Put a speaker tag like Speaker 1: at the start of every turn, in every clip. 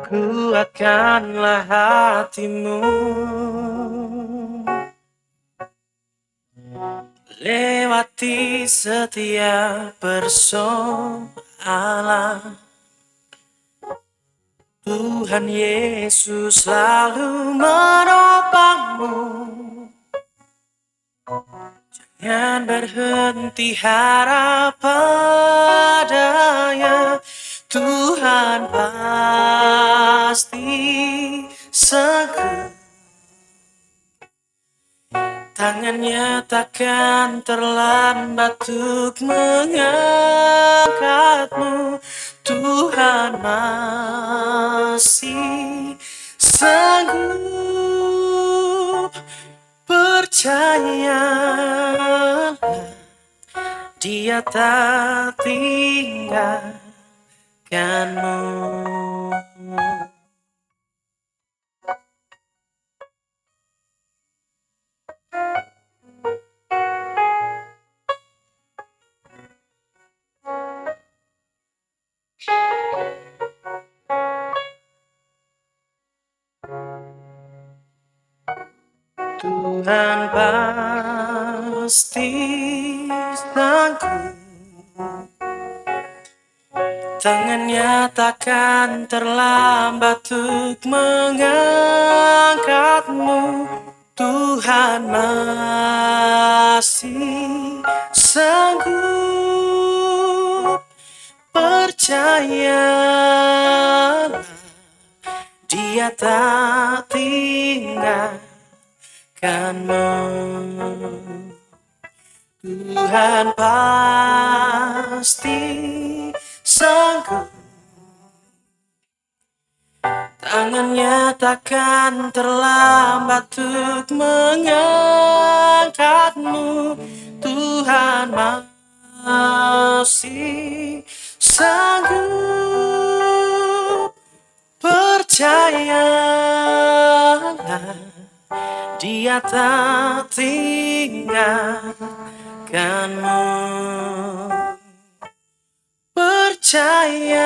Speaker 1: Kuatkanlah hatimu, lewati setiap persoalan. Tuhan Yesus selalu menopangmu. Jangan berhenti harap padanya, Tuhan pasti sanggup. Tangannya takkan terlambat untuk mengangkatmu. Tuhan masih sanggup. Percayalah, Dia tak tinggalkanmu. Tuhan pasti sanggup. Tangannya takkan terlambat untuk mengangkatmu. Tuhan masih sanggup. Percayalah, Dia tak tinggalkanmu. Tuhan pasti sanggup. Tangannya takkan terlambat untuk mengangkatmu. Tuhan masih sanggup. Percayalah, Dia tak tinggalkanmu. Percayalah,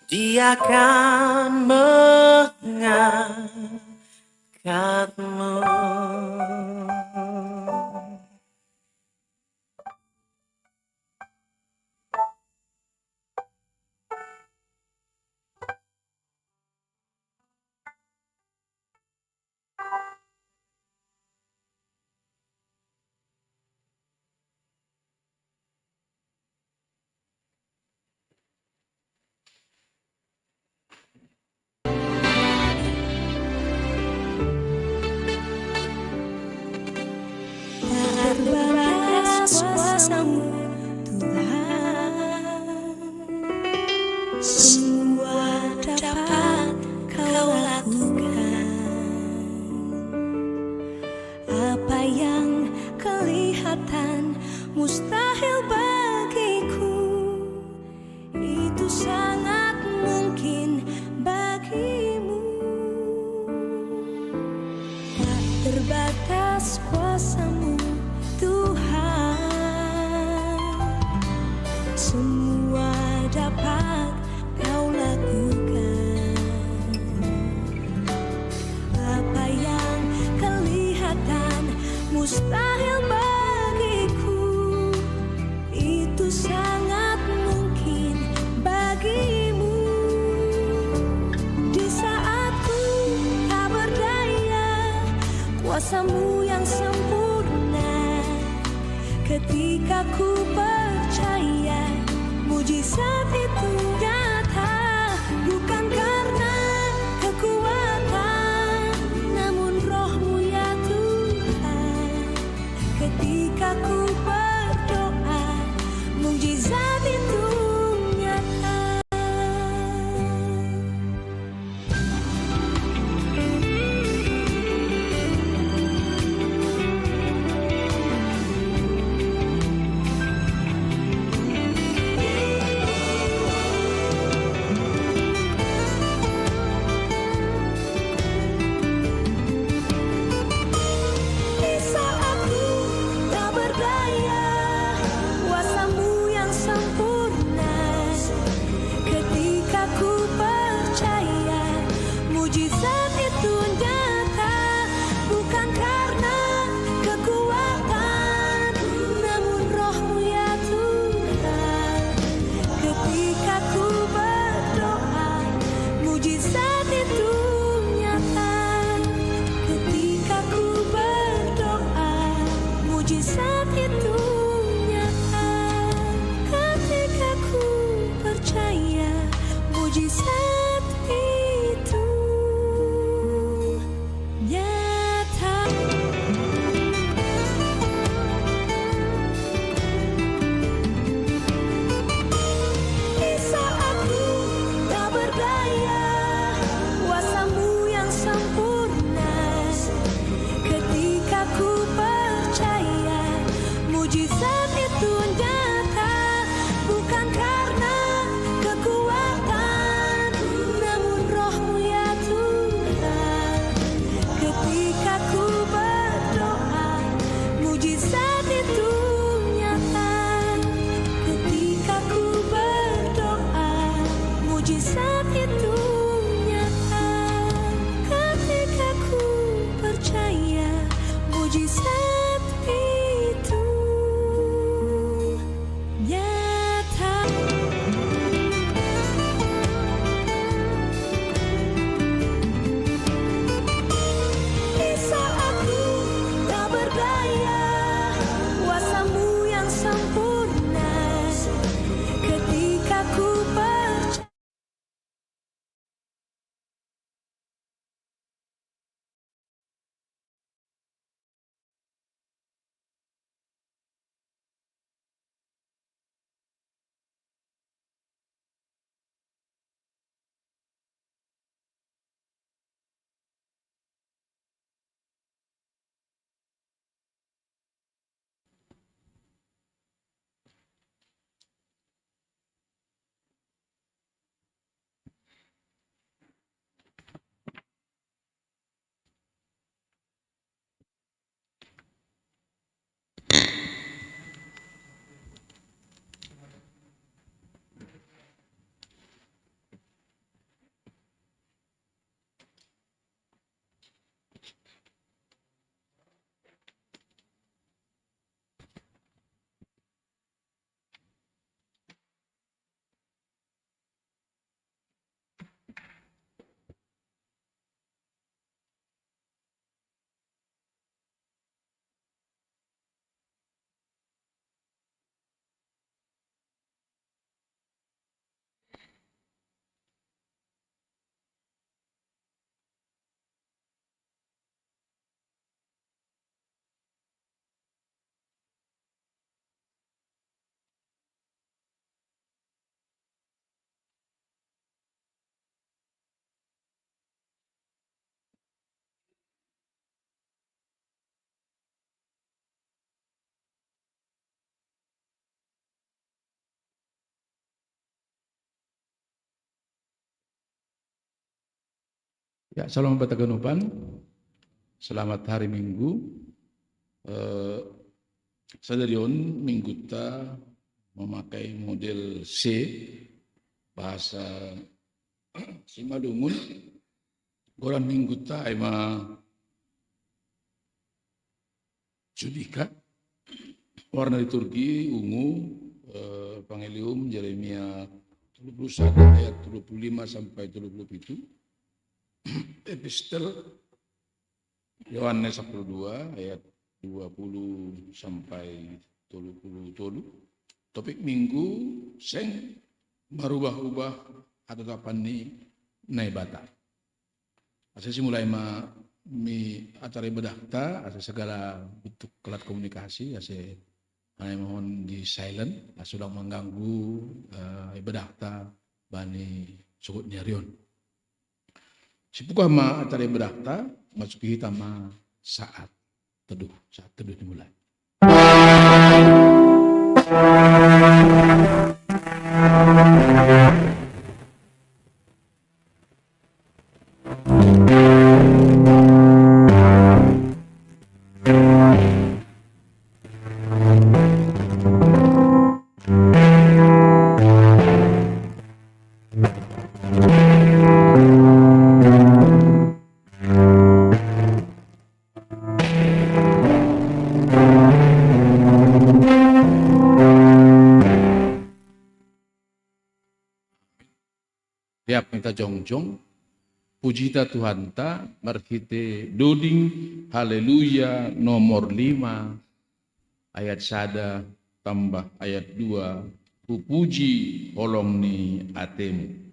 Speaker 1: Dia akan mengangkatmu.
Speaker 2: Terbatas kuasa-Mu, Tuhan, semua dapat Kau lakukan. Apa yang kelihatan mustahil bagiku, itu sangat mungkin bagimu. Tak terbatas kuasa-Mu, Tuhan, semua dapat Kau lakukan. Apa yang kelihatan mustahil bagiku, itu sangat mungkin bagimu. Di saat ku tak berdaya, kuasa-Mu yang sempurna. Ketika ku percaya, mujizat itu nyata. Bukan karena kekuatan, namun Roh-Mu ya Tuhan. Ketika ku berdoa, mujizat itu nyata.
Speaker 3: Ya, salam bataganupan. Selamat hari Minggu. Sadarion minggu ta memakai model C bahasa Simalungun. Goran minggu ta ema Judika. Warna liturgi ungu, Pangelium Yeremia 31 ayat 35 sampai 37. Epistel Yohanes 2 ayat 20 sampai 30. Topik minggu seng merubah-ubah ada kapan ni naibata. Asa simulai mi acara ibadah ta, asa segala bentuk kelat komunikasi, asa mohon di silent, sudah mengganggu ibadah ta bani sugut nyarion. Sipuka ma acara ibadah ta masuki tama saat teduh dimulai. Tiap minta jongjong, pujita Tuhan ta, marhite doding, haleluya nomor 5, ayat 1 tambah ayat 2, pupuji holong ni atemu.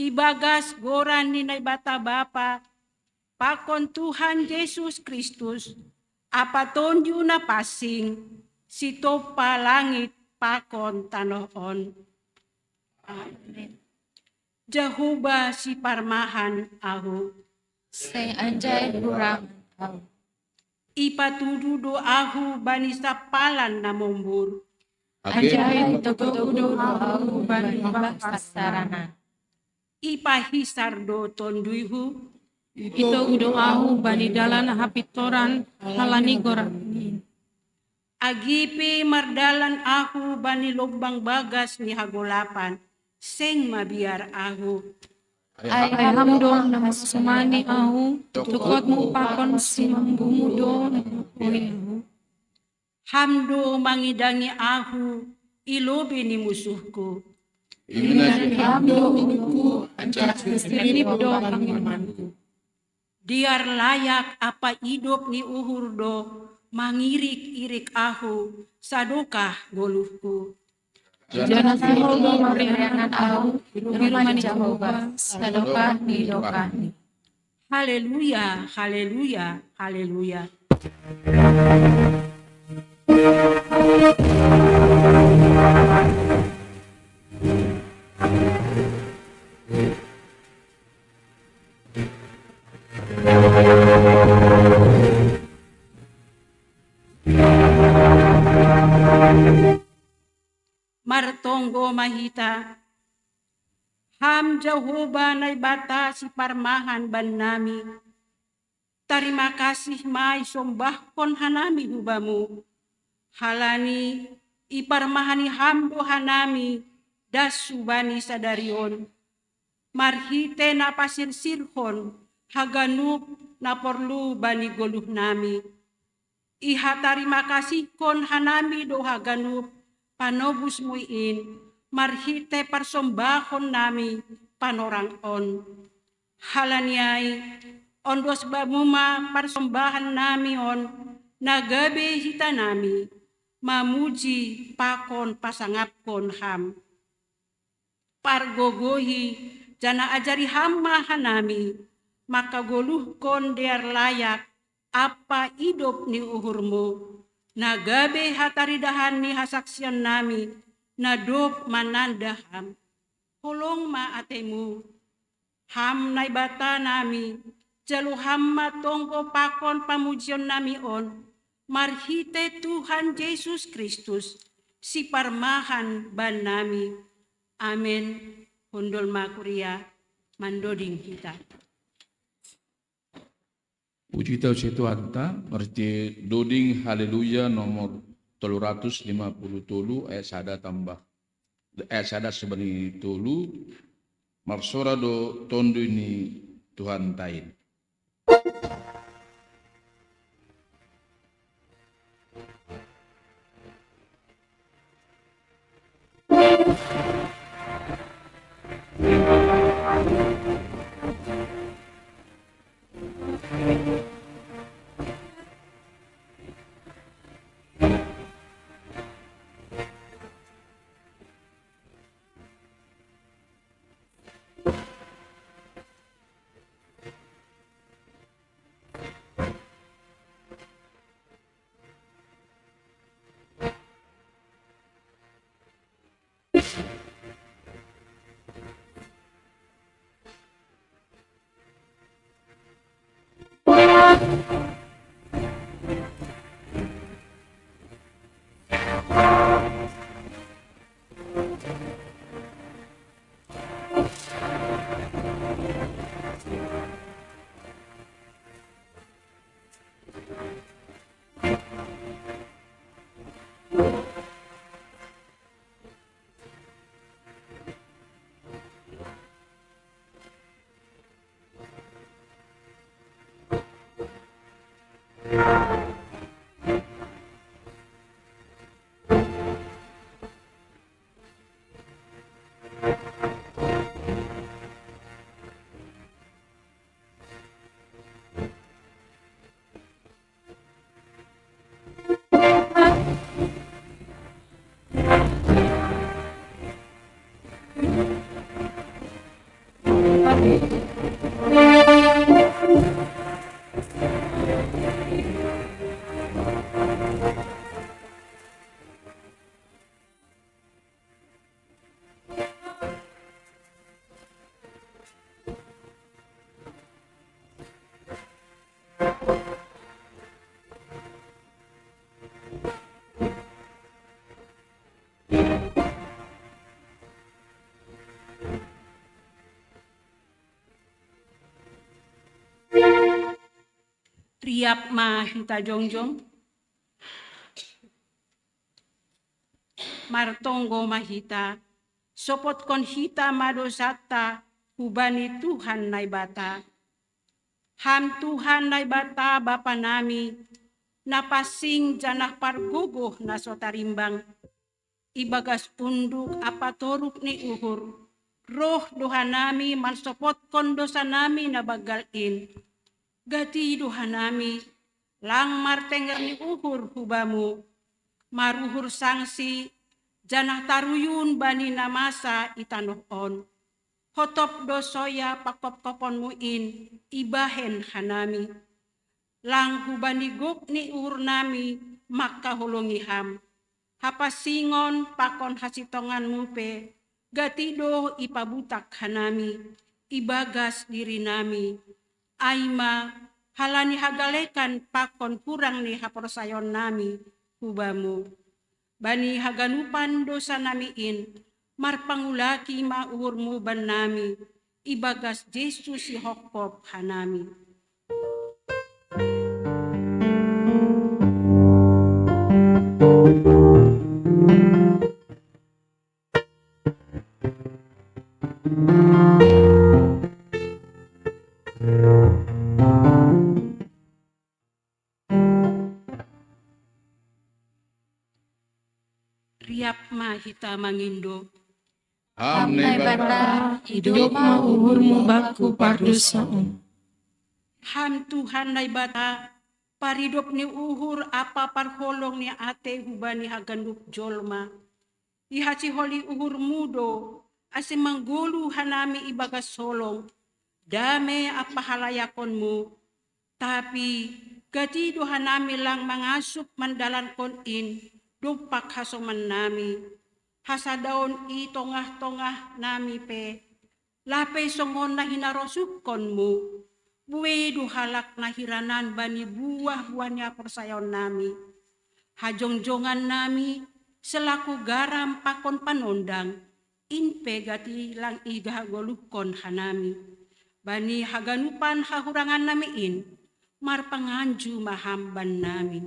Speaker 4: Ibagas goran ninay bata bapa, pakon Tuhan Yesus Kristus, apaton yu na pasing, sito pa langit pakon tanoon.
Speaker 5: Amin.
Speaker 4: Jehovah si parmahan ahu.
Speaker 5: Sing anjay kurang au.
Speaker 4: Ipatudu do ahu bani sapalan na mombur.
Speaker 5: Anjay tukudu au bani pasarana.
Speaker 4: Ipahisar do tonduihu.
Speaker 6: Ito udo ahu bani dalan hapitoran halani gorani.
Speaker 4: Agipi mardalan ahu bani lubang bagas ni hagolapan. Seng mabiar ahu.
Speaker 6: Ay hamdong na masumani ahu, tukot mo pakon si mambumudo na ahu.
Speaker 4: Hamdo mangidangi ahu, ilobi ni musuhku.
Speaker 6: Ingat hamdo uku, anjak sesirip do pangimanku.
Speaker 4: Diar layak apa hidup ni uhurdo, mangirik-irik ahu, sadokah goluhku.
Speaker 6: Jana Jehovah marianan ahu, firman Jehovah, sadokah ni dokani.
Speaker 4: Haleluya, haleluya, haleluya. Martonggo mahita, ham Jehovah na bata si parmahan ban nami. Terima kasih mai sombahkon hanami hubamu. Halani iparmahani hamdo hanami dasu bani sadarion. Marhite na pasirsirhon haganup na porlu bani goluh nami. Iha terima kasih kon hanami do haganup panobus muin, marhite parsombahon nami panorang on. Halaniai, ondos bamuma parsembahan nami on, nagabe hita nami, mamuji pakon pasangapkon ham. Pargogohi, jana ajari hamma hanami, maka goluhkon dear layak, apa hidup ni uhurmu. Nagabe hataridahan ni hasaksian nami, nadop manandaham. Holong maatemu, ham naibata nami, jalu hamma tongko pakon pamujian nami on, marhite Tuhan Yesus Kristus, si parmahan ban nami. Amin. Hundol makuria, mandoding kita.
Speaker 3: Puji tau Tuhan ta, merti doding haleluya nomor 350 ayat tambah ayat sebenarnya tolu marsora do tondo ini Tuhan tain.
Speaker 4: riap ma hita jongjong, martonggo mahita, sopot kon hita madosata, hubani Tuhan naibata. Ham Tuhan naibata Bapa nami, napasing janah pargogoh na sotarimbang, ibagas unduk apa toruk ni uhur, roh doha nami mansopot kon dosa nami na bagalin, gati doha nami, lang martenger ni uhur hubamu, maruhur sangsi, janah taruyun bani namasa itanoh on. Hotop dosoya pakop-kopon muin, ibahen hanami. Lang hubani guk ni uhur nami, maka hulungi ham. Hapasingon pakon hasitongan mupe, gatido ipabutak hanami, ibagas diri nami. Aima halani hagalekan pakon kurang ni haporsayon nami, hubamu. Bani haganupan dosa namiin, marpangulaki maurmu ban nami, ibagas Yesus si hokpop hanami. Riap ma hita mangindo,
Speaker 5: Hamnai bata, hidup ma uhurmu baku pardosaan.
Speaker 4: ham Tuhan naibata, paridop ni uhur apa parholong ni ate hubani hagandup jolma. Ihasi holi uhur mudo, ase manggulu hanami ibagas solong, dame apa halayakonmu, tapi gatido hanami lang mangasup mandalan konin, dupak hasoman nami, hasadaon i tongah-tongah nami pe, lapay songon na hinarosukkonmu, buwe duhalak na hiranan bani buah-buahnya persayon nami, hajongjongan nami, selaku garam pakon panondang, inpe gati lang igahagolukon hanami, bani haganupan hahurangan namiin, marpanganju mahamban nami.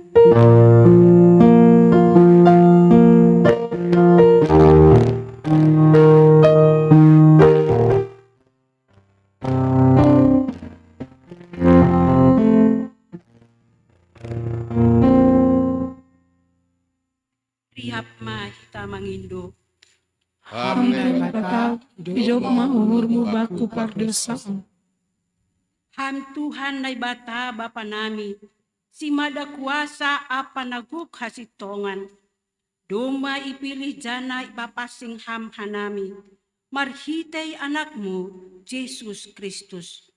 Speaker 4: Riap ma hita mangindo,
Speaker 6: Hamnai bata, hidup ma uhurmu baku pardosaan.
Speaker 4: ham Tuhan naibata Bapa nami, si mada kuasa apa naguk hasitongan, doma ipilih jana ipapasing ham hanami, marhitay anakmu, Yesus Kristus.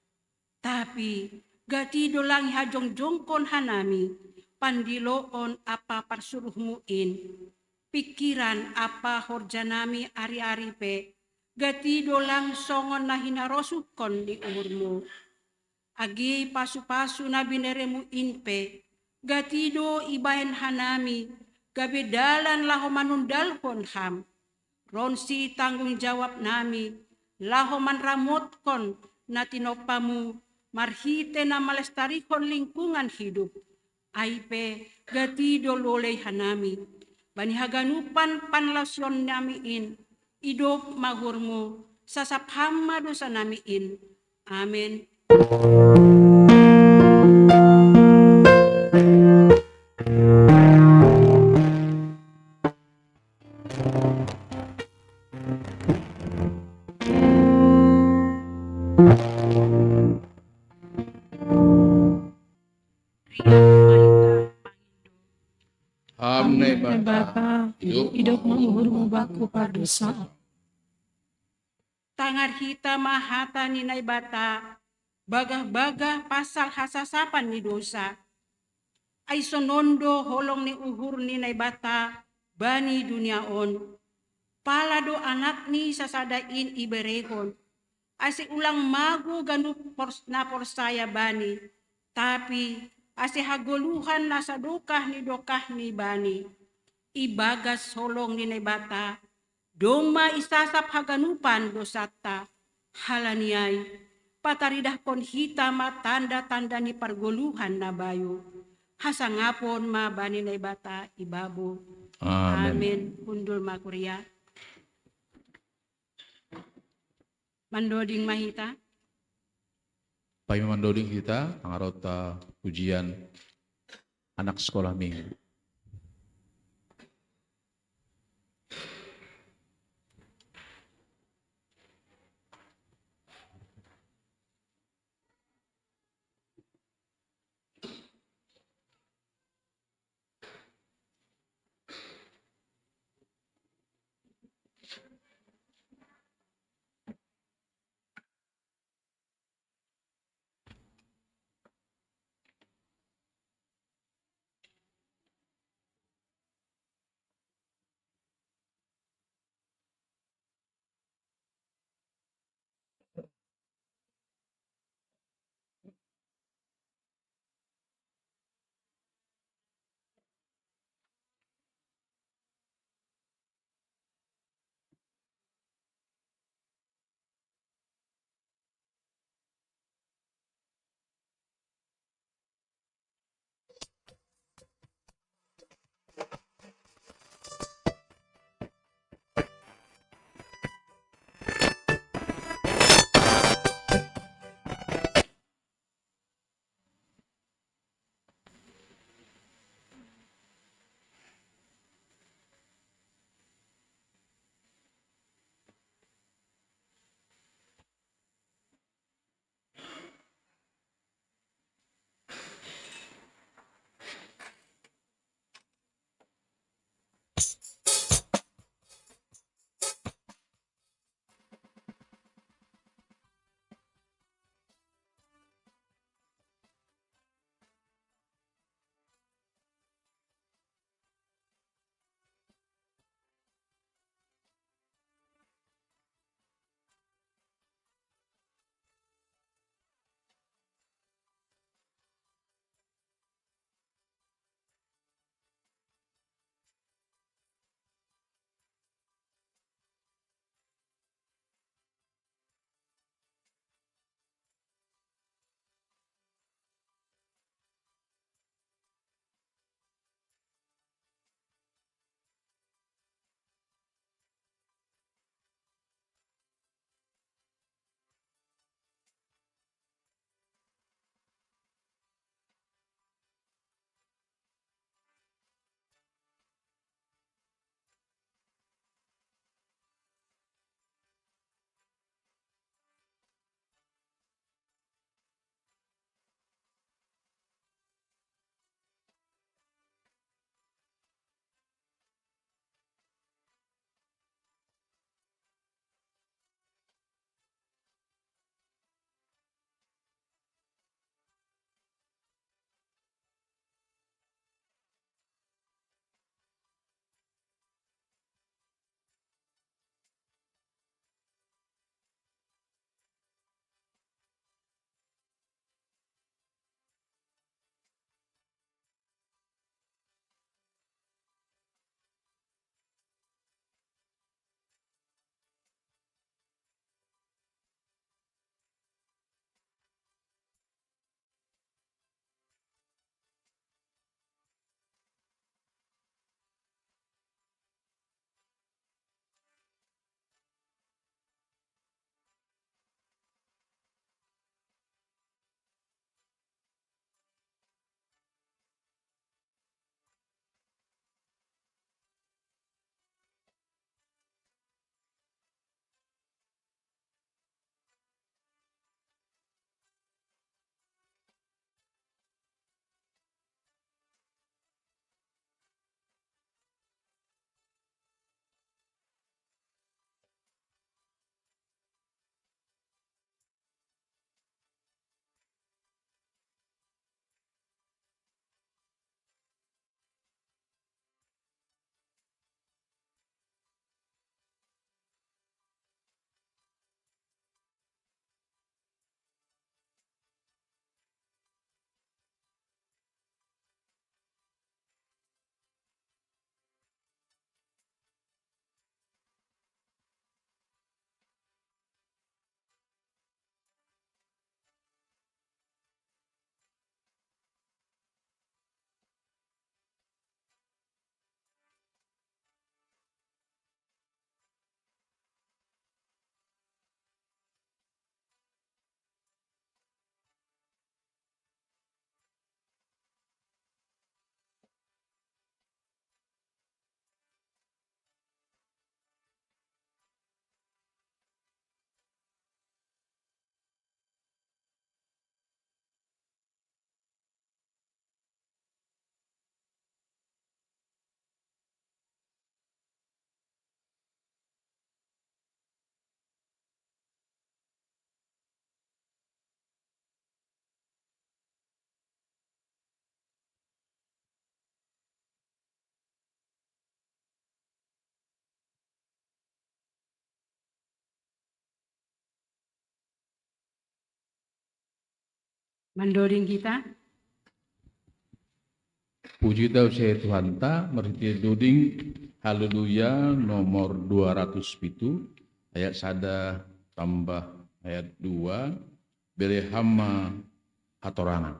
Speaker 4: Tapi gatido lang hajong-jongkon hanami, pandiloon apa parsuruhmuin, pikiran apa horjanami ari-ari pe, gatido lang songon na hinarosukon di umurmu. Agi pasu-pasu na bineremu inpe, gatido ibahen hanami, gabedalan laho manundalhon ham. Ronsi tanggung jawab nami, laho manramotkon na tinopamu, marhite na malestarikon lingkungan hidup. Aipe gatido loley hanami, bani haganupan panlasyon namiin, idop mahurmu, sasaphama dosa namiin. Amen.
Speaker 3: Hamnai
Speaker 6: Hamnai
Speaker 3: bata,
Speaker 6: bata, hidup ma uhurmu baku pardosaan.
Speaker 4: Tangar hita mahata ni naibata, bagah-bagah pasal hasasapan ni dosa. Ay sonondo holong ni uhur ni naibata, bani duniaon. Palado anak ni sasadain iberehon. Asi ulang magu gandu na porsaya bani. Tapi asi hagoluhan na sadukah ni dokah ni bani. Ibagas holong ni naibata, doma isasap haganupan dosata, halaniay, pataridah pon hita ma tanda-tanda ni pargoluhan na bayu. Hasangapon ma bani na ibata ibabo. Amen. Undul ma Korea. Mandoding mahita.
Speaker 3: Pai memandoding kita angarota ujian anak sekolah minggu.
Speaker 4: Mandoding kita.
Speaker 3: Puji tau saya Tuhan ta, meriti duding haleluya nomor 207 ayat 1 tambah ayat 2 bele hama atorana.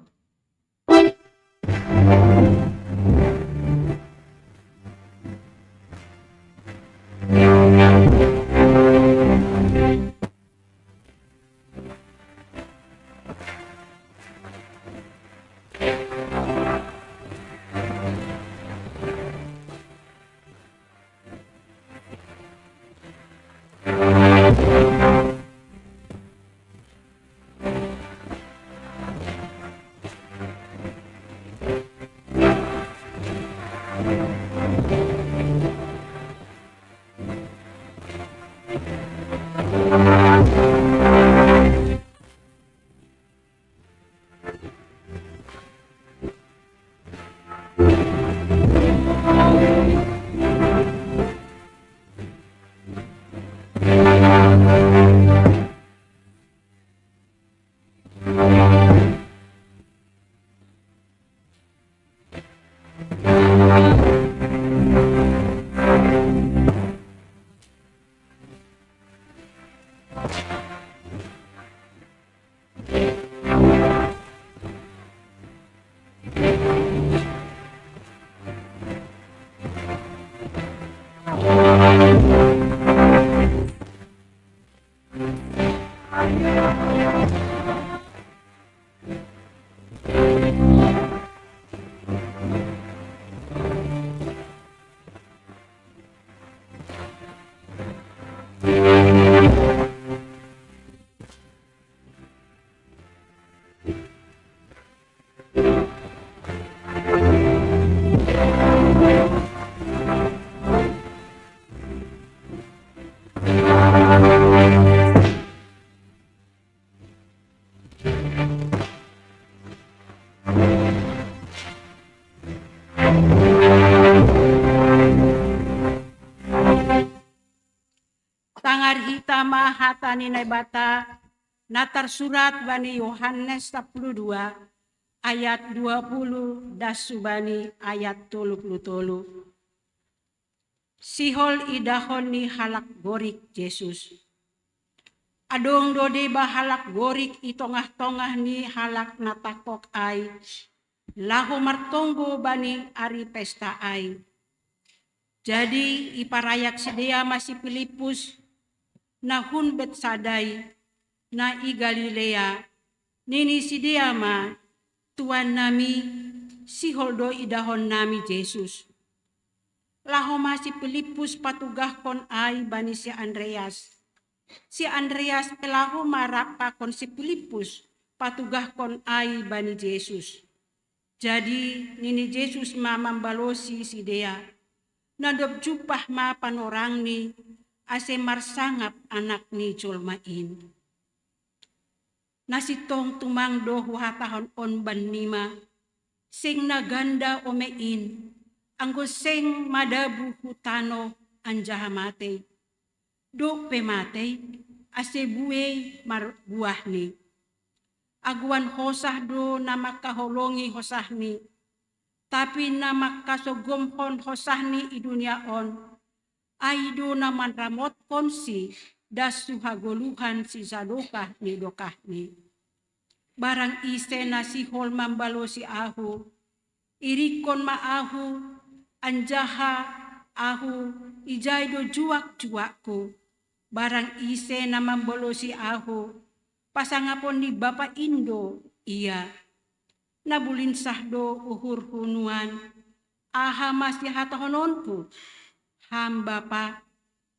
Speaker 4: Tangar hitama hata ninay bata, natar surat bani Yohanes 12 ayat 20 dasu bani ayat 33. Sihol idahon ni halak gorik Yesus. Adong dode ba halak gorik itongah-tongah ni halak natakok ay, lahu martonggo bani ari pesta ay. Jadi iparayak sedia masih Filipus, na hun Betsadai, na i Galilea, nini sedia ma, tuan nami, si holdo idahon nami Yesus. Laho masih Filipus patugahkon ay bani si Andreas. Si Andreas pelaho marapa kon si Filipus patugahkon ay bani Yesus. Jadi nini Yesus mamambalosi si dea. Nadop jupah ma panorang ni ase marsangap anak ni Jolmain. Nasitong tumangdo huhatahon on banima, sing naganda omein, anggo sing madabu hutano anjahamate. Do pemate ase buwe marbuah ni. Aguan hosah do na makaholongi hosah ni. Tapi na makasogomhon hosah ni i dunia on. Aido na manramot konsi dasu hagoluhan si zadokah ni dokah ni. Barang ise na si hol mambalo si ahu. Irikon maahu anjaha ahu ijaido juak-juakku. Barang ise na mambalo si ahu. Pasangapon ni Bapa Indo iya. Nabulin sahdo uhur hunuan. Aha masih hatahononku. Hamba pa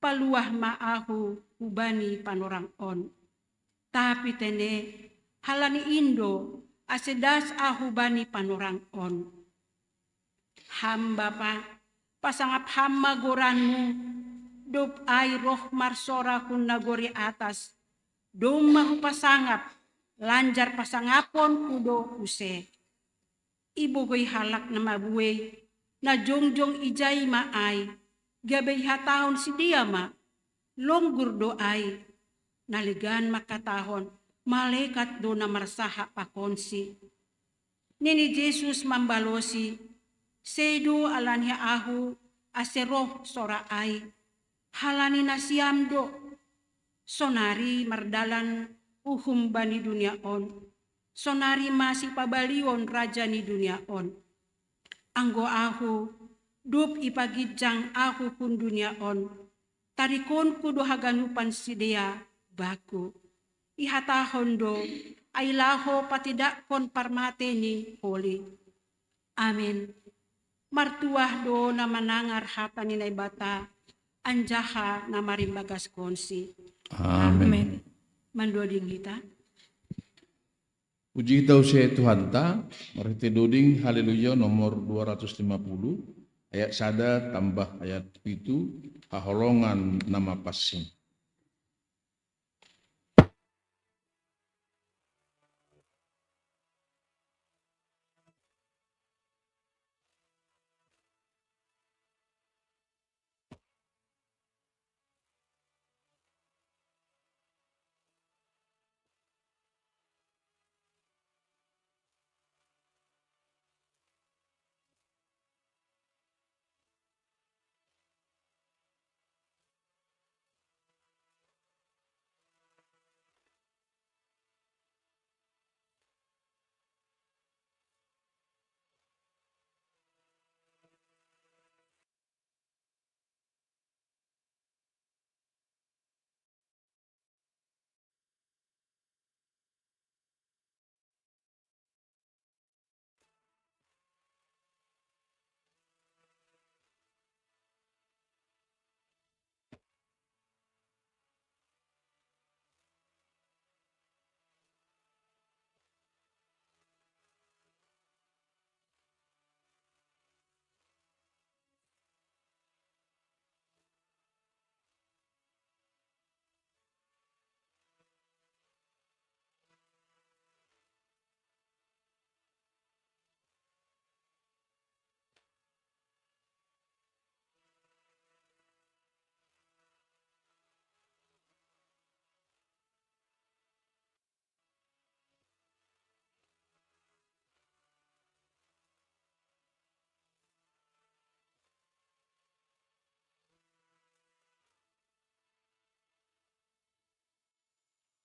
Speaker 4: paluah maahu ubani panorang on. Tapi tene halani Indo asedas ahu bani panorang on. Hamba pa pasangap hamba goranmu dop ay roh marsora kun nagori atas. Dom mahu pasangap lanjar pasangapon kudo use. Ibu goy halak na mabuwe na jongjong ijay maay. Gabay hatahon si dia ma, longgur doay, naligan makatahon, malaikat do na marsaha pakonsi. Nini Jesus mambalosi, sedo alanya ahu aseroh sora ai, halani nasiamdo, sonari mardalan uhum bani dunia on, sonari masih pabalion raja ni dunia on. Anggo ahu, dup ipagijang ahu pun dunia on, tarikon kudo haganupan sidea baku. Ihatahon do, ay laho patidak kon parmate ni holi. Amin. Martuah do na manangar hata ni naibata, anjaha na marimbagas konsi.
Speaker 3: Amin.
Speaker 4: Mandoding kita.
Speaker 3: Puji kita usia Tuhan ta, marhiti doding haleluya nomor 250, ayat sada tambah ayat itu, haholongan nama passing.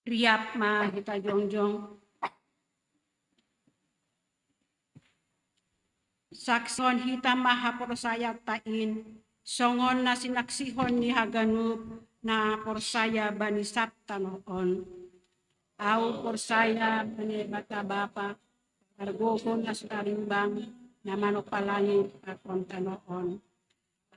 Speaker 4: Riap ma kita jongjong. Sakson hitam maha porsaya tain, songon na sinaksihon ni haganup na porsaya bani sabta noon. Au porsaya bani bata bapa, argogon na sutarimbang na manopalangit akon tanoon.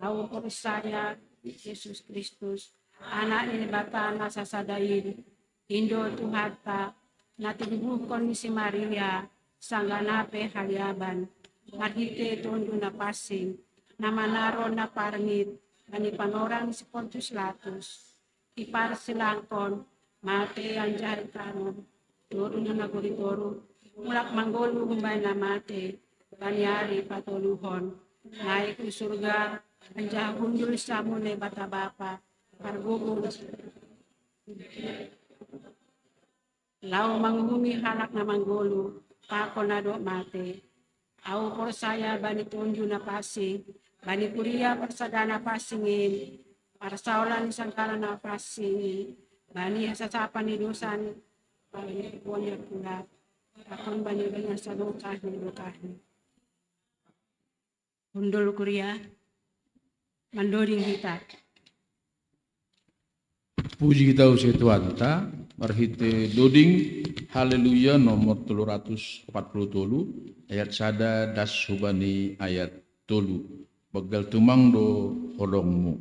Speaker 4: Au porsaya Yesus Kristus, anak ni bata na sasadain, Indo Tuhata, na tinubukon ni si Maria, sangganape haliaban, marhite tondo na pasing, na manaron na parngit, ani panorang si Pontius Latus, ipar silangkon, mate anjay kanon, turo na naguritoro, mulak manggolo humbay na mate, banyari patuluhon, naik di surga, anjay hundul sa mune bata-bapa, pargugong lau manghumi halak na manggolo, pako na do mate. Au porsaya bani tunju na pasing, bani puria persadana pasingin, parsaulan sangkala na pasingin, bani sasapan ni dosan, bani punya pula, akon bani bani sa lokahni. Undul kuria, mandoring kita.
Speaker 3: Puji kita usia Tuhan ta, marhite doding haleluya nomor 340 ayat sada das subani ayat tolu begal tumang do holongmu.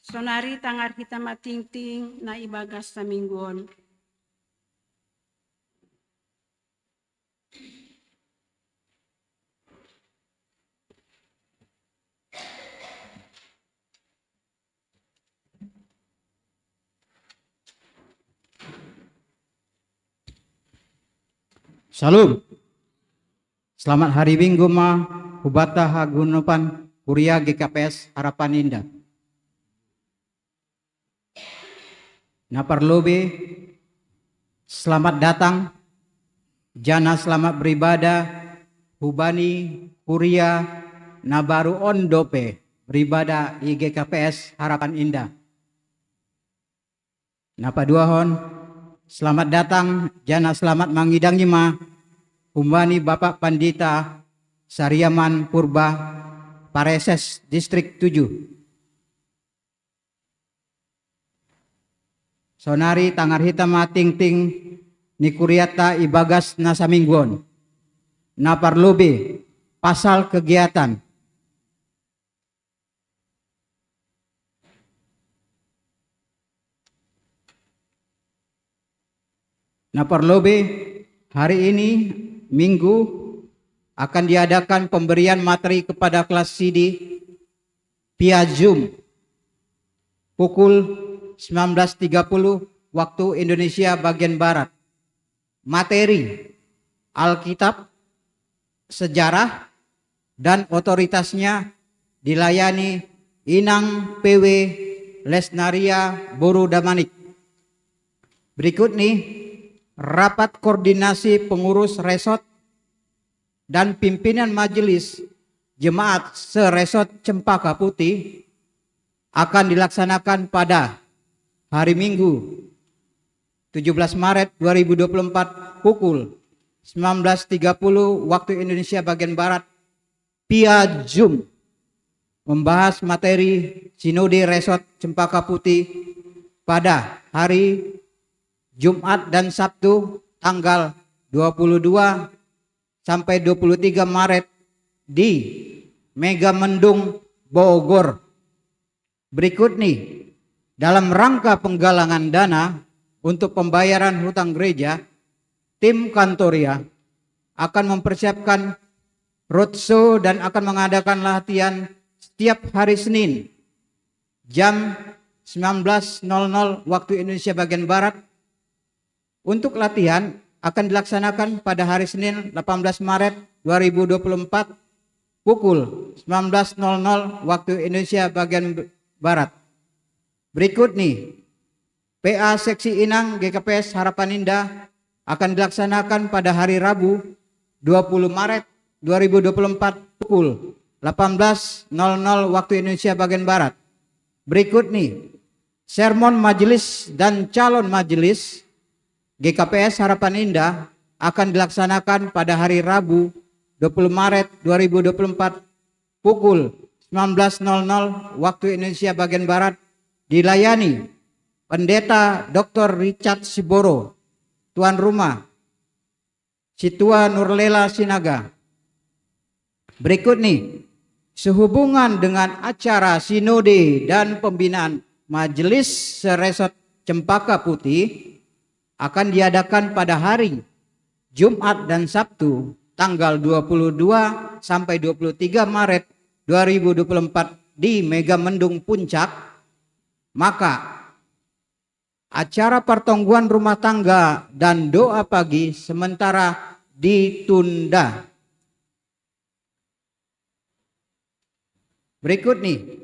Speaker 4: Sonari tangar kita matingting na ibagas sa minggon.
Speaker 7: Salam. Selamat hari Minggu ma hubata hagunupan kuria GKPS Harapan Indah. Naparlobe, selamat datang, jana selamat beribadah, hubani, kuria, nabaru ondope, beribadah IGKPS Harapan Indah. Napaduahon, selamat datang, jana selamat mangidangi ma, hubani Bapak Pandita, Sariaman Purba, Pareses, Distrik 7. Sonari tangar hitam ting nikuriata ibagas nasaminggon. Naparlobe pasal kegiatan. Naparlobe hari ini Minggu akan diadakan pemberian materi kepada kelas CD via Zoom pukul 19.30 waktu Indonesia bagian Barat. Materi Alkitab, sejarah, dan otoritasnya dilayani Inang PW Lesnaria Boru Damanik. Berikut nih rapat koordinasi pengurus resort dan pimpinan majelis jemaat seresort Cempaka Putih akan dilaksanakan pada hari Minggu 17 Maret 2024 pukul 19.30 waktu Indonesia bagian Barat via Zoom, membahas materi Sinode Resort Cempaka Putih pada hari Jumat dan Sabtu tanggal 22 sampai 23 Maret di Megamendung Bogor. Berikut nih, dalam rangka penggalangan dana untuk pembayaran hutang gereja, tim Kantoria akan mempersiapkan roadshow dan akan mengadakan latihan setiap hari Senin jam 19.00 waktu Indonesia bagian Barat. Untuk latihan akan dilaksanakan pada hari Senin 18 Maret 2024 pukul 19.00 waktu Indonesia bagian Barat. Berikut nih, PA Seksi Inang GKPS Harapan Indah akan dilaksanakan pada hari Rabu 20 Maret 2024 pukul 18.00 waktu Indonesia bagian Barat. Berikut nih, sermon majelis dan calon majelis GKPS Harapan Indah akan dilaksanakan pada hari Rabu 20 Maret 2024 pukul 19.00 waktu Indonesia bagian Barat dilayani Pendeta Dr. Richard Siboro, tuan rumah Situa Nurlela Sinaga. Berikut nih, sehubungan dengan acara sinode dan pembinaan Majelis Seresot Cempaka Putih akan diadakan pada hari Jumat dan Sabtu tanggal 22 sampai 23 Maret 2024 di Megamendung Puncak, maka acara pertongguan rumah tangga dan doa pagi sementara ditunda. Berikut nih,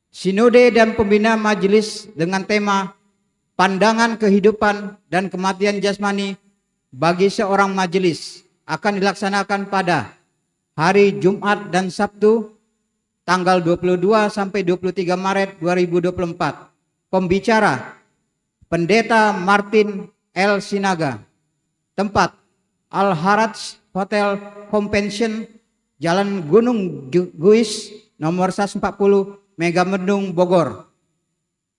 Speaker 7: sinode dan pembinaan majelis dengan tema pandangan kehidupan dan kematian jasmani bagi seorang majelis akan dilaksanakan pada hari Jumat dan Sabtu tanggal 22 sampai 23 Maret 2024. Pembicara Pendeta Martin L. Sinaga. Tempat Al-Haraj Hotel Convention, Jalan Gunung Guis, nomor 140, Megamendung, Bogor.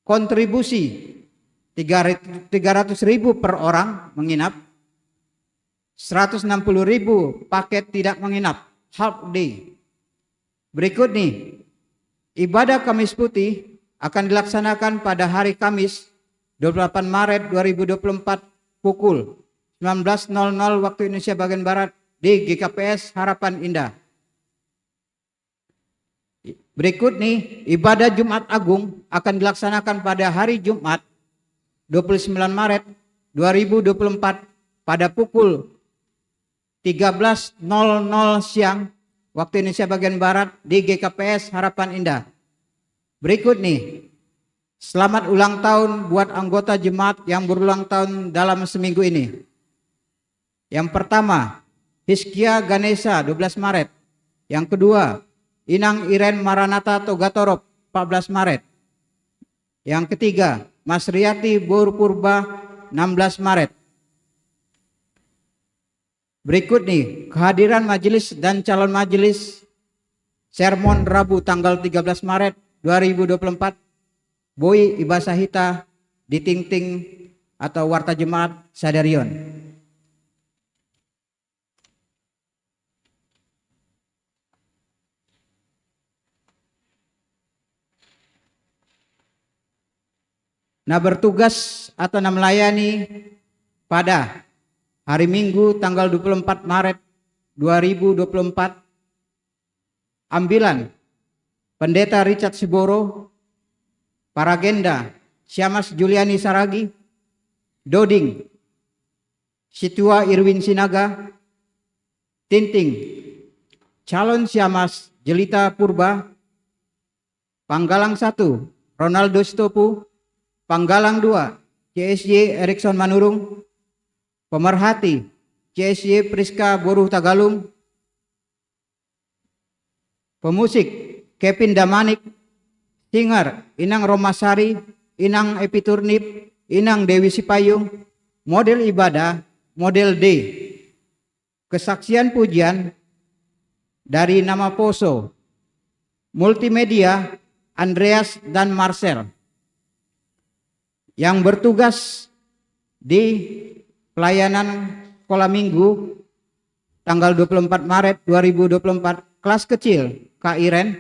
Speaker 7: Kontribusi 300.000 per orang menginap, 160.000 paket tidak menginap, half day. Berikut nih, ibadah Kamis Putih akan dilaksanakan pada hari Kamis 28 Maret 2024 pukul 19.00 waktu Indonesia bagian Barat di GKPS Harapan Indah. Berikut nih, ibadah Jumat Agung akan dilaksanakan pada hari Jumat 29 Maret 2024 pada pukul 13.00 siang waktu Indonesia bagian Barat di GKPS Harapan Indah. Berikut nih, selamat ulang tahun buat anggota jemaat yang berulang tahun dalam seminggu ini. Yang pertama, Hizkia Ganesha 12 Maret. Yang kedua, Inang Iren Maranata Togatorop 14 Maret. Yang ketiga, Mas Riyati Bur Purba 16 Maret. Berikut nih, kehadiran majelis dan calon majelis sermon Rabu tanggal 13 Maret 2024. Boy Ibasahita di Ting-Ting atau Warta Jemaat Sadarion. Nah, bertugas atau melayani pada hari Minggu tanggal 24 Maret 2024. Ambilan Pendeta Richard Siboro, Paragenda Syamas Juliani Saragi, Doding Situa Irwin Sinaga, Tinting calon Syamas Jelita Purba, Panggalang 1 Ronaldo Stopu, Panggalang 2 CSY Erikson Manurung, pemerhati CSY Priska Boruh Tagalung, pemusik Kevin Damanik, singer Inang Romasari, Inang Epiturnip, Inang Dewi Sipayung, model ibadah model D. Kesaksian pujian dari nama Poso, multimedia Andreas dan Marcel. Yang bertugas di pelayanan sekolah minggu tanggal 24 Maret 2024, kelas kecil Kak Iren,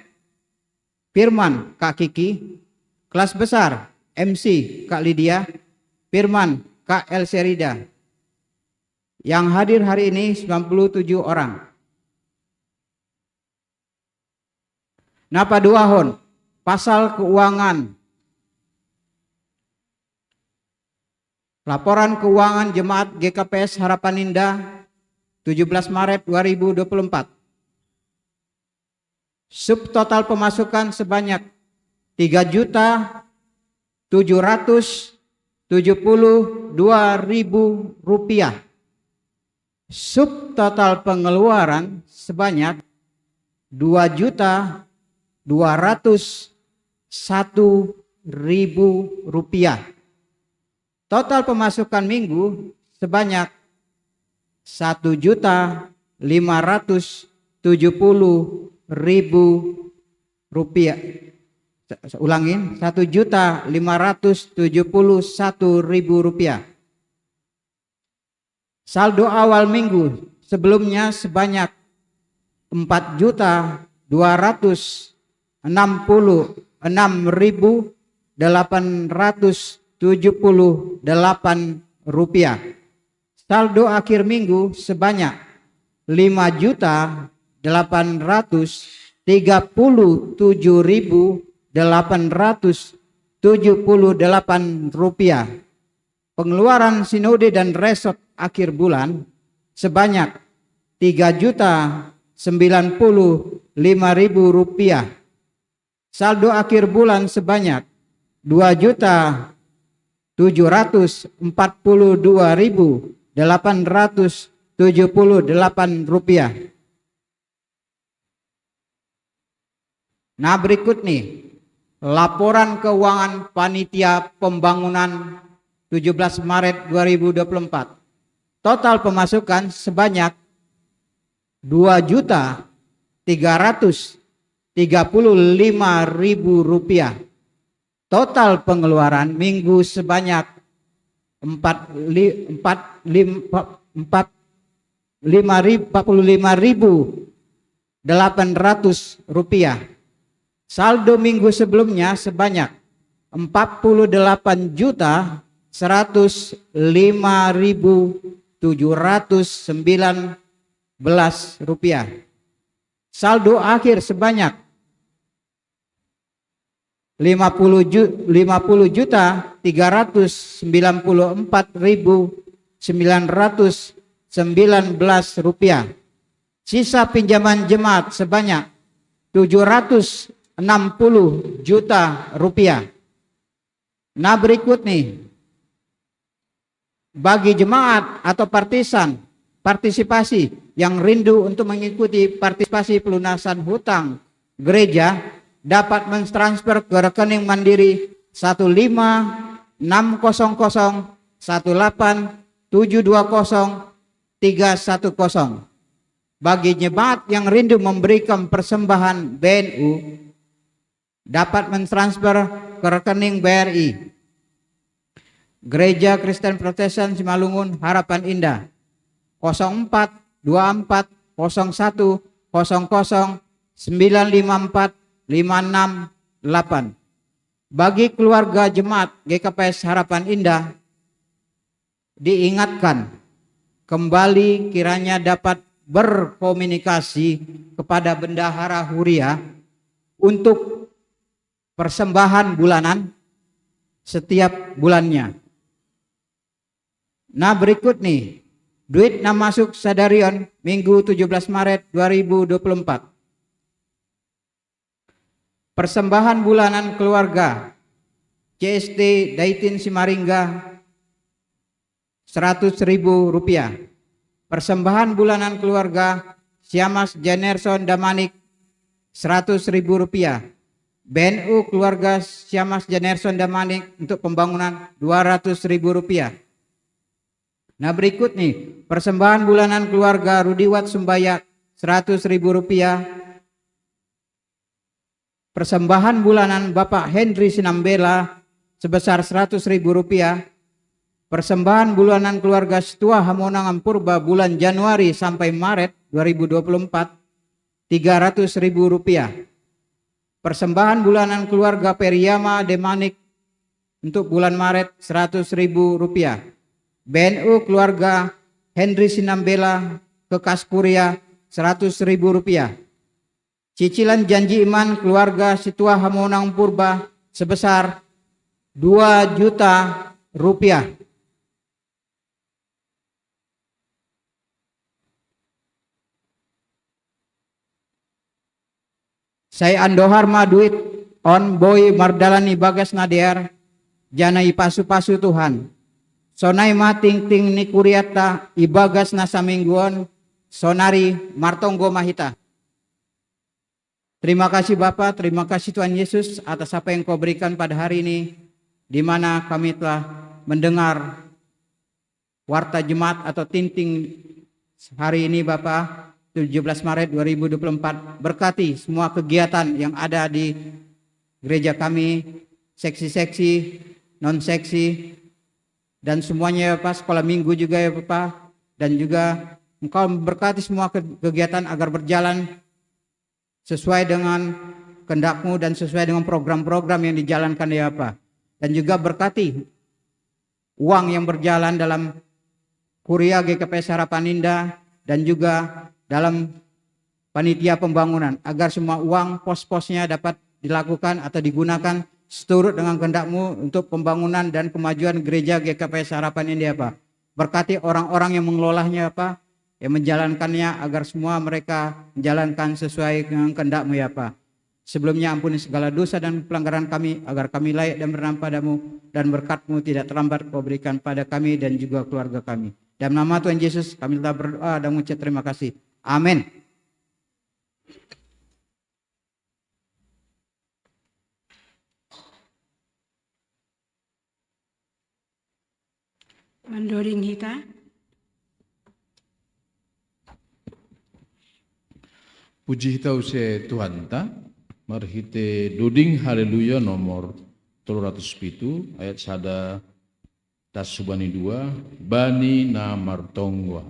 Speaker 7: Firman Kak Kiki, kelas besar MC Kak Lydia, Firman Kak Elserida. Yang hadir hari ini 97 orang. Napa duahon, pasal keuangan. Laporan keuangan Jemaat GKPS Harapan Indah 17 Maret 2024. Subtotal pemasukan sebanyak Rp3.772.000. Subtotal pengeluaran sebanyak Rp2.201.000. Total pemasukan minggu sebanyak Rp1.000.000. rupiah. Ulangin, 1.571.000 rupiah. Saldo awal minggu sebelumnya sebanyak 4.266.878 rupiah. Saldo akhir minggu sebanyak 5.837.878 rupiah. Pengeluaran sinode dan resort akhir bulan sebanyak 3.095.000 rupiah. Saldo akhir bulan sebanyak 2.742.878 rupiah. Nah, berikut nih laporan keuangan panitia pembangunan 17 Maret 2024. Total pemasukan sebanyak 2.335.000 rupiah. Total pengeluaran minggu sebanyak 45.800 rupiah. Saldo minggu sebelumnya sebanyak 48.105.719 rupiah. Saldo akhir sebanyak 50.394.919 rupiah. Sisa pinjaman jemaat sebanyak 760 juta rupiah. Nah, berikut nih, bagi jemaat atau partisipasi yang rindu untuk mengikuti partisipasi pelunasan hutang gereja dapat mentransfer ke rekening Mandiri 1560018720310. Bagi jemaat yang rindu memberikan persembahan BNU dapat mentransfer ke rekening BRI Gereja Kristen Protestan Simalungun Harapan Indah 04240100954568. Bagi keluarga jemaat GKPS Harapan Indah diingatkan kembali kiranya dapat berkomunikasi kepada Bendahara Huria untuk persembahan bulanan setiap bulannya. Nah, berikut nih duit nam masuk Sadarion Minggu 17 Maret 2024. Persembahan bulanan keluarga CST Daitin Simaringga 100.000 rupiah. Persembahan bulanan keluarga Siamas Jenerson Damanik 100.000 rupiah. BNU keluarga Siamas Jenerson Damanik untuk pembangunan 200.000 rupiah. Nah, berikut nih persembahan bulanan keluarga Rudiwat Sumbaya 100.000 rupiah. Persembahan bulanan Bapak Henry Sinambela sebesar 100.000 rupiah. Persembahan bulanan keluarga Setua Hamonangan Purba bulan Januari sampai Maret 2024 300.000 rupiah. Persembahan bulanan keluarga Periyama Demanik untuk bulan Maret 100.000 rupiah. BNU keluarga Henry Sinambela ke Kaskuria 100.000 rupiah. Cicilan janji iman keluarga Setua Hamonang Purba sebesar 2 juta rupiah. Saya Andohar Maduit on Boy Mardalani Bagas Nadear Janai Pasu-Pasu Tuhan. Sonai mating ting nikuriata ibagas nasamingguon sonari martonggo mahita. Terima kasih Bapa, terima kasih Tuhan Yesus atas apa yang Kau berikan pada hari ini, di mana kami telah mendengar warta jemaat atau tinting hari ini Bapa. 17 Maret 2024. Berkati semua kegiatan yang ada di gereja kami, seksi-seksi, non-seksi, dan semuanya ya Bapak, sekolah minggu juga ya Bapak, dan juga Engkau berkati semua kegiatan agar berjalan sesuai dengan kehendak-Mu dan sesuai dengan program-program yang dijalankan ya Bapak. Dan juga berkati uang yang berjalan dalam Kuria GKP Sarapaninda dan juga dalam panitia pembangunan, agar semua uang pos-posnya dapat dilakukan atau digunakan seturut dengan kehendak-Mu untuk pembangunan dan kemajuan gereja GKP Sarapaninda ya Pak. Berkati orang-orang yang mengelolanya Pak, yang menjalankannya, agar semua mereka menjalankan sesuai dengan kehendak-Mu ya Pak. Sebelumnya ampuni segala dosa dan pelanggaran kami, agar kami layak dan bernama padamu, dan berkat-Mu tidak terlambat Kau berikan pada kami dan juga keluarga kami. Dalam nama Tuhan Yesus kami telah berdoa dan mengucap terima kasih. Amin.
Speaker 4: Mandoring hita.
Speaker 3: Puji hita use Tuhan ta, marhite doding haleluya nomor 307 ayat sada tas subani 2 bani na martongwa.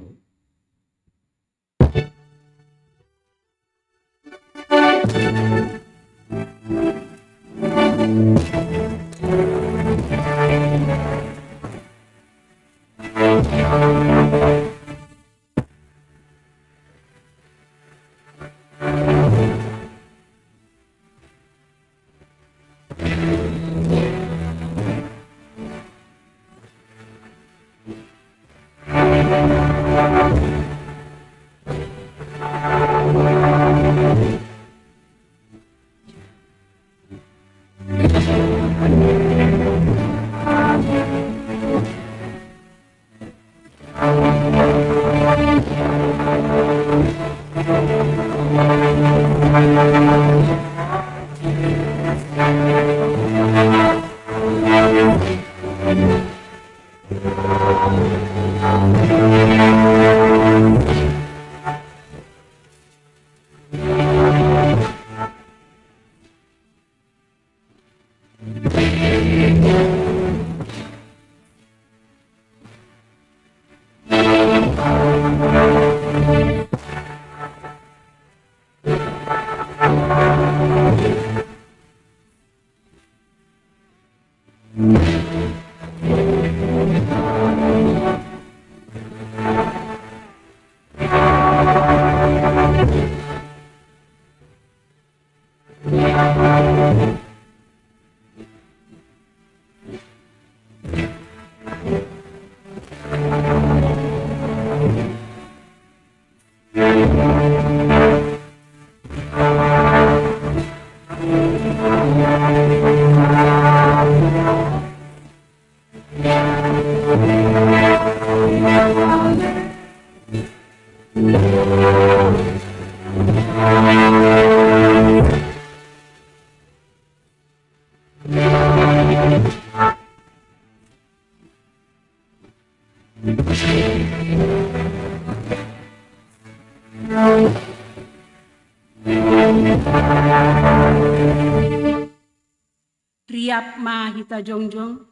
Speaker 4: Riap ma hita jongjong.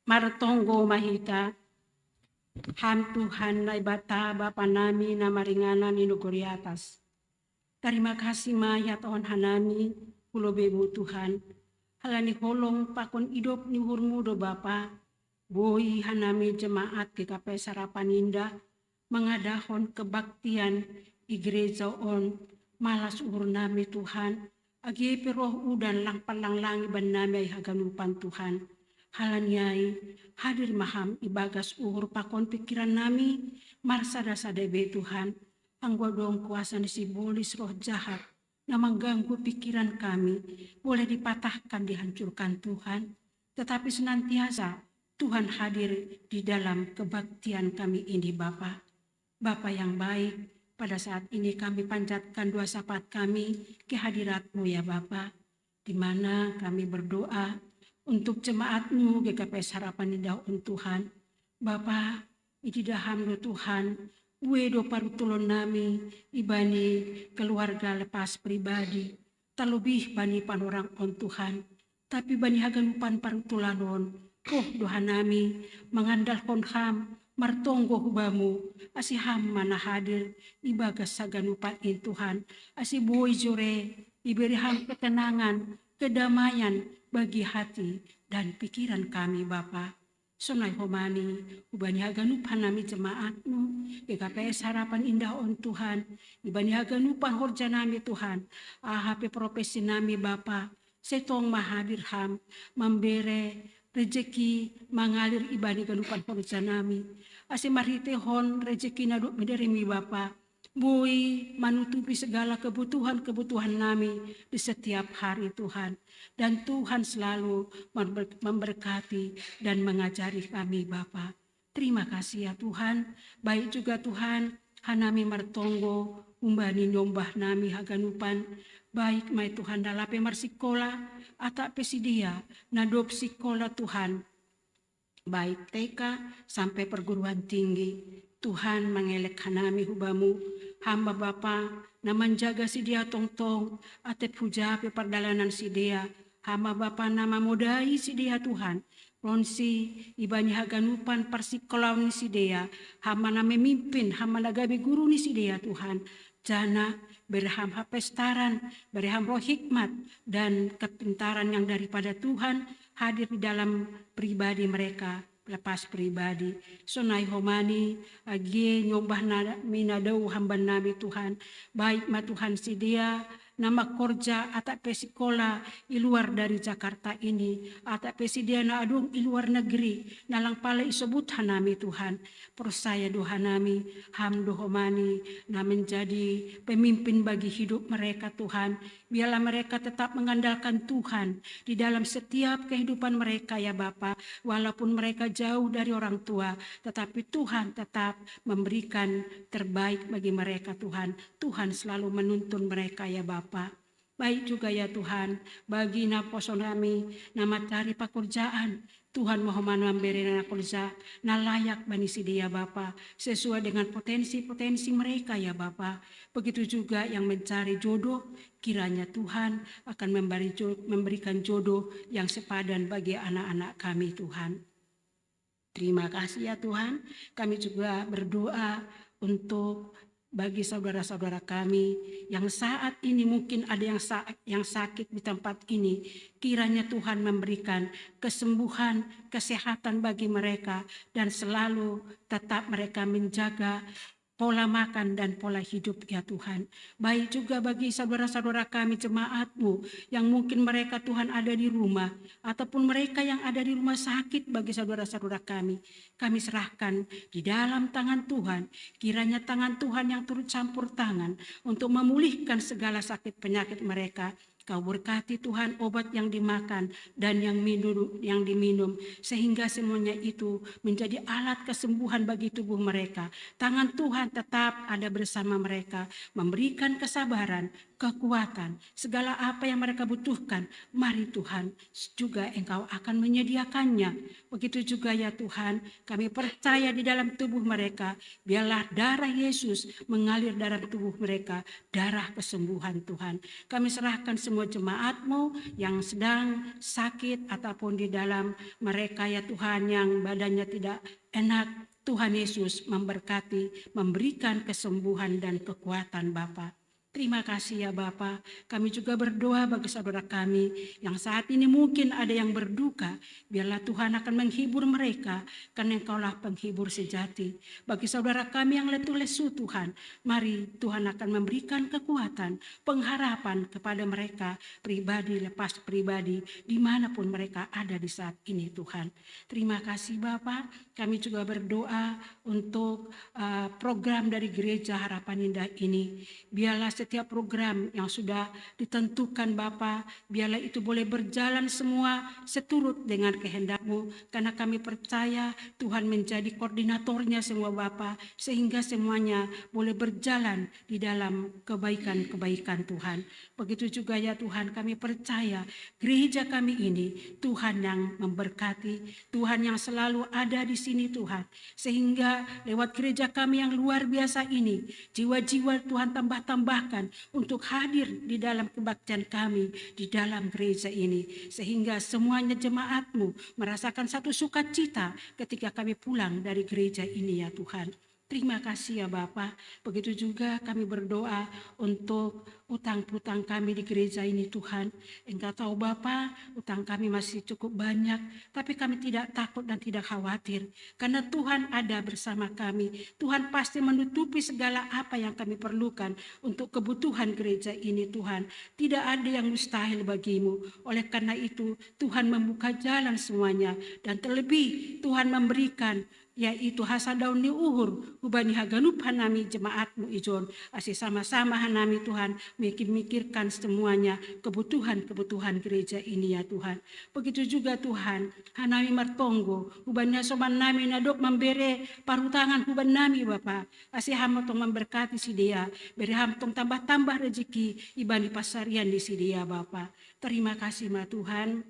Speaker 4: Martonggo mahita. Ham Tuhan na ibata Bapa nami na maringana ni nuguri atas. Terima kasih ma ya Tuhan hanami kulobemu Tuhan. Halani holong pakon idop ni hurmu do Bapa. Boi hanami jemaat GKP Sarapaninda mengadahon kebaktian i gereja on malas uhur nami Tuhan. Agi peroh udan lang palang-langi ban nami ay haganupan Tuhan. Halanyai hadir maham ibagas uhur pakon pikiran nami marsada-sada be Tuhan. Anggodong kuasa ni si bolis roh jahat na mengganggu pikiran kami boleh dipatahkan, dihancurkan Tuhan. Tetapi senantiasa Tuhan hadir di dalam kebaktian kami ini Bapa. Bapa yang baik, pada saat ini kami panjatkan dua syafaat kami ke hadirat-Mu ya Bapa, di mana kami berdoa untuk jemaat-Mu GKP Sarapaninda Tuhan. Bapa, ididaham do Tuhan, wedo parutulon nami, ibani keluarga lepas pribadi, terlebih bani panorang on Tuhan, tapi bani haganupan parutulanon, doha nami, mengandalkan ham, martonggo hubamu, asiham mana hadir, ibagas saganupan in Tuhan, asibuoy jure, iberiham ketenangan, kedamaian bagi hati dan pikiran kami Bapa. Sunai homani, ubani haganupan nami jemaatmu, GKPS harapan indah on Tuhan, ibani haganupan horja nami Tuhan, AHP profesi nami Bapa, setong mahadir ham, membere rejeki mengalir ibani ganupan horja nami, asimarhite hon rejeki naduk menderemi Bapa, bui menutupi segala kebutuhan nami di setiap hari Tuhan. Dan Tuhan selalu memberkati dan mengajari kami Bapa. Terima kasih ya Tuhan. Baik juga Tuhan, hanami martonggo, umbani nyombah nami haganupan. Baik mai Tuhan dalape marsikola, atak pesidia, nadop sikola Tuhan. Baik TK sampai perguruan tinggi. Tuhan mengelek hanami hubamu, hamba Bapa, na menjaga si dia tong-tong, atep hujape perdalanan si dia, hamba Bapa nama modai si dia Tuhan, ronsi ibani haganupan persikolaun si dia, hamba na memimpin, hamba nagabi guru ni si dia Tuhan, jana berham pestaran, berham roh hikmat dan kepintaran yang daripada Tuhan hadir di dalam pribadi mereka. Lepas pribadi, sonai homani, agi nyombah minadau hamba nabi Tuhan, baik ma Tuhan si dia, nama korja atak pesikola iluar dari Jakarta ini, atak pesidia na adung iluar negeri, nalang pala isobut hanami Tuhan, persaya doha nami, ham dohomani, na menjadi pemimpin bagi hidup mereka Tuhan, biarlah mereka tetap mengandalkan Tuhan di dalam setiap kehidupan mereka ya Bapa, walaupun mereka jauh dari orang tua, tetapi Tuhan tetap memberikan terbaik bagi mereka Tuhan. Tuhan selalu menuntun mereka ya Bapa. Baik juga ya Tuhan, bagi naposon kami, nama cari pekerjaan, Tuhan mohon memberi na kerja, na layak bani si dia Bapa, sesuai dengan potensi-potensi mereka ya Bapa. Begitu juga yang mencari jodoh, kiranya Tuhan akan memberikan jodoh yang sepadan bagi anak-anak kami Tuhan. Terima kasih ya Tuhan, kami juga berdoa untuk bagi saudara-saudara kami yang saat ini mungkin ada yang sakit di tempat ini, kiranya Tuhan memberikan kesembuhan, kesehatan bagi mereka dan selalu tetap mereka menjaga pola makan dan pola hidup ya Tuhan. Baik juga bagi saudara-saudara kami jemaat-Mu yang mungkin mereka Tuhan ada di rumah ataupun mereka yang ada di rumah sakit bagi saudara-saudara kami. Kami serahkan di dalam tangan Tuhan. Kiranya tangan Tuhan yang turut campur tangan untuk memulihkan segala sakit penyakit mereka. Kau berkati Tuhan obat yang dimakan dan yang diminum sehingga semuanya itu menjadi alat kesembuhan bagi tubuh mereka. Tangan Tuhan tetap ada bersama mereka, memberikan kesabaran, kekuatan, segala apa yang mereka butuhkan. Mari Tuhan, juga Engkau akan menyediakannya. Begitu juga ya Tuhan, kami percaya di dalam tubuh mereka, biarlah darah Yesus mengalir dalam tubuh mereka, darah kesembuhan Tuhan. Kami serahkan semua jemaat-Mu yang sedang sakit ataupun di dalam mereka ya Tuhan yang badannya tidak enak. Tuhan Yesus memberkati, memberikan kesembuhan dan kekuatan Bapa. Terima kasih ya Bapa. Kami juga berdoa bagi saudara kami yang saat ini mungkin ada yang berduka. Biarlah Tuhan akan menghibur mereka karena Engkaulah penghibur sejati. Bagi saudara kami yang letih lesu Tuhan, mari Tuhan akan memberikan kekuatan, pengharapan kepada mereka pribadi lepas pribadi dimanapun mereka ada di saat ini Tuhan. Terima kasih Bapa. Kami juga berdoa untuk program dari Gereja Harapan Indah ini. Biarlah setiap program yang sudah ditentukan Bapa, biarlah itu boleh berjalan semua seturut dengan kehendak-Mu, karena kami percaya Tuhan menjadi koordinatornya semua Bapa, sehingga semuanya boleh berjalan di dalam kebaikan-kebaikan Tuhan. Begitu juga ya Tuhan, kami percaya gereja kami ini Tuhan yang memberkati, Tuhan yang selalu ada di sini Tuhan, sehingga lewat gereja kami yang luar biasa ini, jiwa-jiwa Tuhan tambahkan untuk hadir di dalam kebaktian kami di dalam gereja ini, sehingga semuanya jemaat-Mu merasakan satu sukacita ketika kami pulang dari gereja ini ya Tuhan. Terima kasih ya Bapa. Begitu juga kami berdoa untuk utang piutang kami di gereja ini Tuhan. Engkau tahu Bapa, utang kami masih cukup banyak, tapi kami tidak takut dan tidak khawatir, karena Tuhan ada bersama kami. Tuhan pasti menutupi segala apa yang kami perlukan untuk kebutuhan gereja ini Tuhan. Tidak ada yang mustahil bagimu. Oleh karena itu Tuhan membuka jalan semuanya, dan terlebih Tuhan memberikan yaitu hasadaun ni uhur hubani haganup hanami jemaat-Mu ijon asih sama-sama hanami Tuhan mikirkan semuanya kebutuhan gereja ini ya Tuhan. Begitu juga Tuhan hanami martonggo hubani hasoman nami nadok membere parutangan huban nami Bapa, asih ham tong memberkati si dia, beri ham tong tambah-tambah rezeki ibani pasarian di si dia Bapa. Terima kasih ma Tuhan.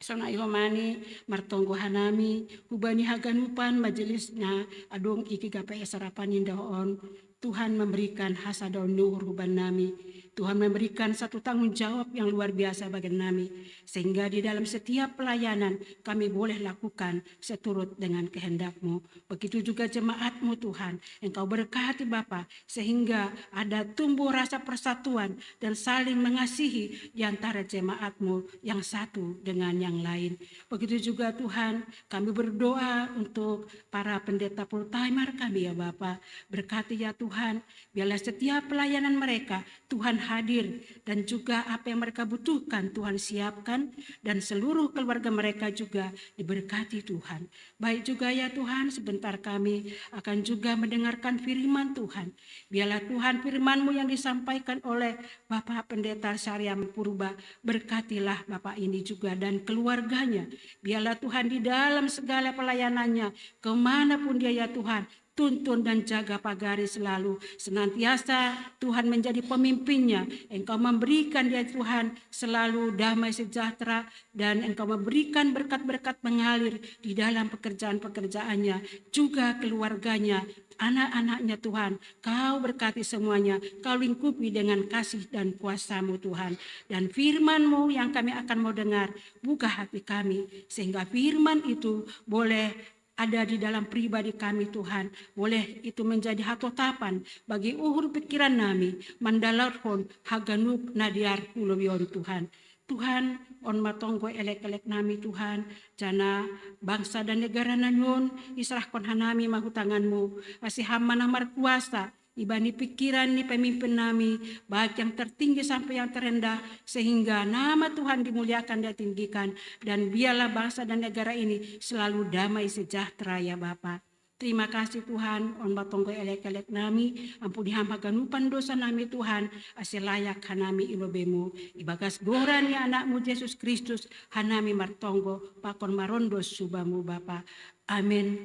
Speaker 4: Sona ihomani martonggo hanami hubani haganupan majelisnya adong iki gapai sarapan indaon. Tuhan memberikan hasadaun nur huban nami. Tuhan memberikan satu tanggung jawab yang luar biasa bagi nami, sehingga di dalam setiap pelayanan kami boleh lakukan seturut dengan kehendak-Mu. Begitu juga jemaat-Mu Tuhan, Engkau berkati Bapa, sehingga ada tumbuh rasa persatuan dan saling mengasihi di antara jemaat-Mu yang satu dengan yang lain. Begitu juga Tuhan, kami berdoa untuk para pendeta full timer kami ya Bapa. Berkati ya Tuhan, biarlah setiap pelayanan mereka Tuhan hadir, dan juga apa yang mereka butuhkan Tuhan siapkan, dan seluruh keluarga mereka juga diberkati Tuhan. Baik juga ya Tuhan, sebentar kami akan juga mendengarkan firman Tuhan. Biarlah Tuhan firman-Mu yang disampaikan oleh Bapak Pendeta Syariam Purba, berkatilah Bapak ini juga dan keluarganya. Biarlah Tuhan di dalam segala pelayanannya, kemanapun dia ya Tuhan, tuntun dan jaga pagari selalu. Senantiasa Tuhan menjadi pemimpinnya. Engkau memberikan dia Tuhan selalu damai sejahtera, dan Engkau memberikan berkat-berkat mengalir di dalam pekerjaan-pekerjaannya, juga keluarganya, anak-anaknya Tuhan. Kau berkati semuanya, Kau lingkupi dengan kasih dan kuasa-Mu Tuhan. Dan firman-Mu yang kami akan mau dengar, buka hati kami, sehingga firman itu boleh ada di dalam pribadi kami Tuhan. Boleh itu menjadi hatotapan bagi uhur pikiran nami, mandalarhon haganuk nadiar pulowion Tuhan. Tuhan on matonggo elek-elek nami Tuhan, jana bangsa dan negara nanyon israhkon hanami mahutangan-Mu, asih hama namar kuasa ibani pikiran ni pemimpin nami, baik yang tertinggi sampai yang terendah, sehingga nama Tuhan dimuliakan dan tinggikan, dan biarlah bangsa dan negara ini selalu damai sejahtera ya Bapa. Terima kasih Tuhan, on batonggo elek-elek nami, ampuni hamba ganupan dosa nami Tuhan, asih layak hanami ilobemu, ibagas goran ya anak-Mu Yesus Kristus, hanami martonggo, pakon marondos subamu Bapa. Amin.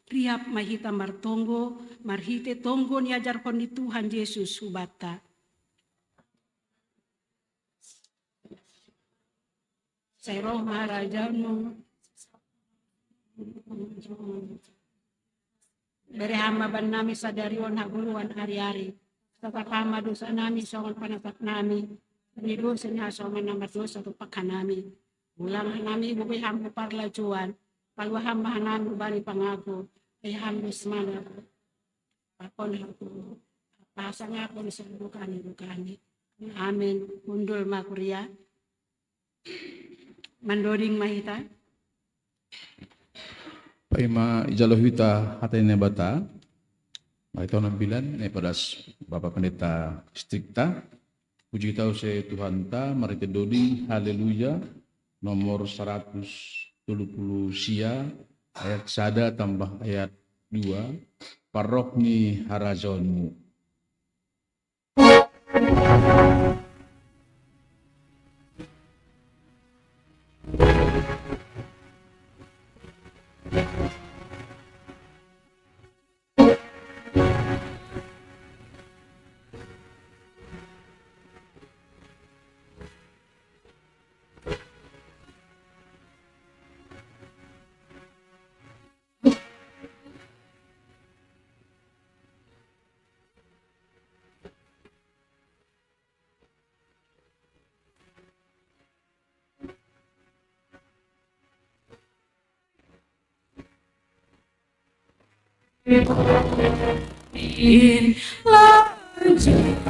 Speaker 4: Riap mahita martonggo, marhite tonggo ni ajar kondi Tuhan Yesus subata. Seroh maharajamu, beri hamba ban nami sadarion haguluan hari-hari, tetap hamba dosa nami songon panatak nami, ni dosa ni hasongan nama dosa tupakan nami. Ulang nami bubi hamba parlajuan, palwa hamba nami bani pangaku, hamba semana, pakon aku, pasang aku disebukani. Amin. Mundul makuria, mandoding mahita.
Speaker 3: Paima ijalohwita hatene bata, maito nambilan ne padas Bapak Pendeta Strikta, puji tahu se Tuhan ta, marite dodi, haleluya, nomor 170 sia, ayat sada tambah ayat 2, parokni harazonmu.
Speaker 5: In lanjut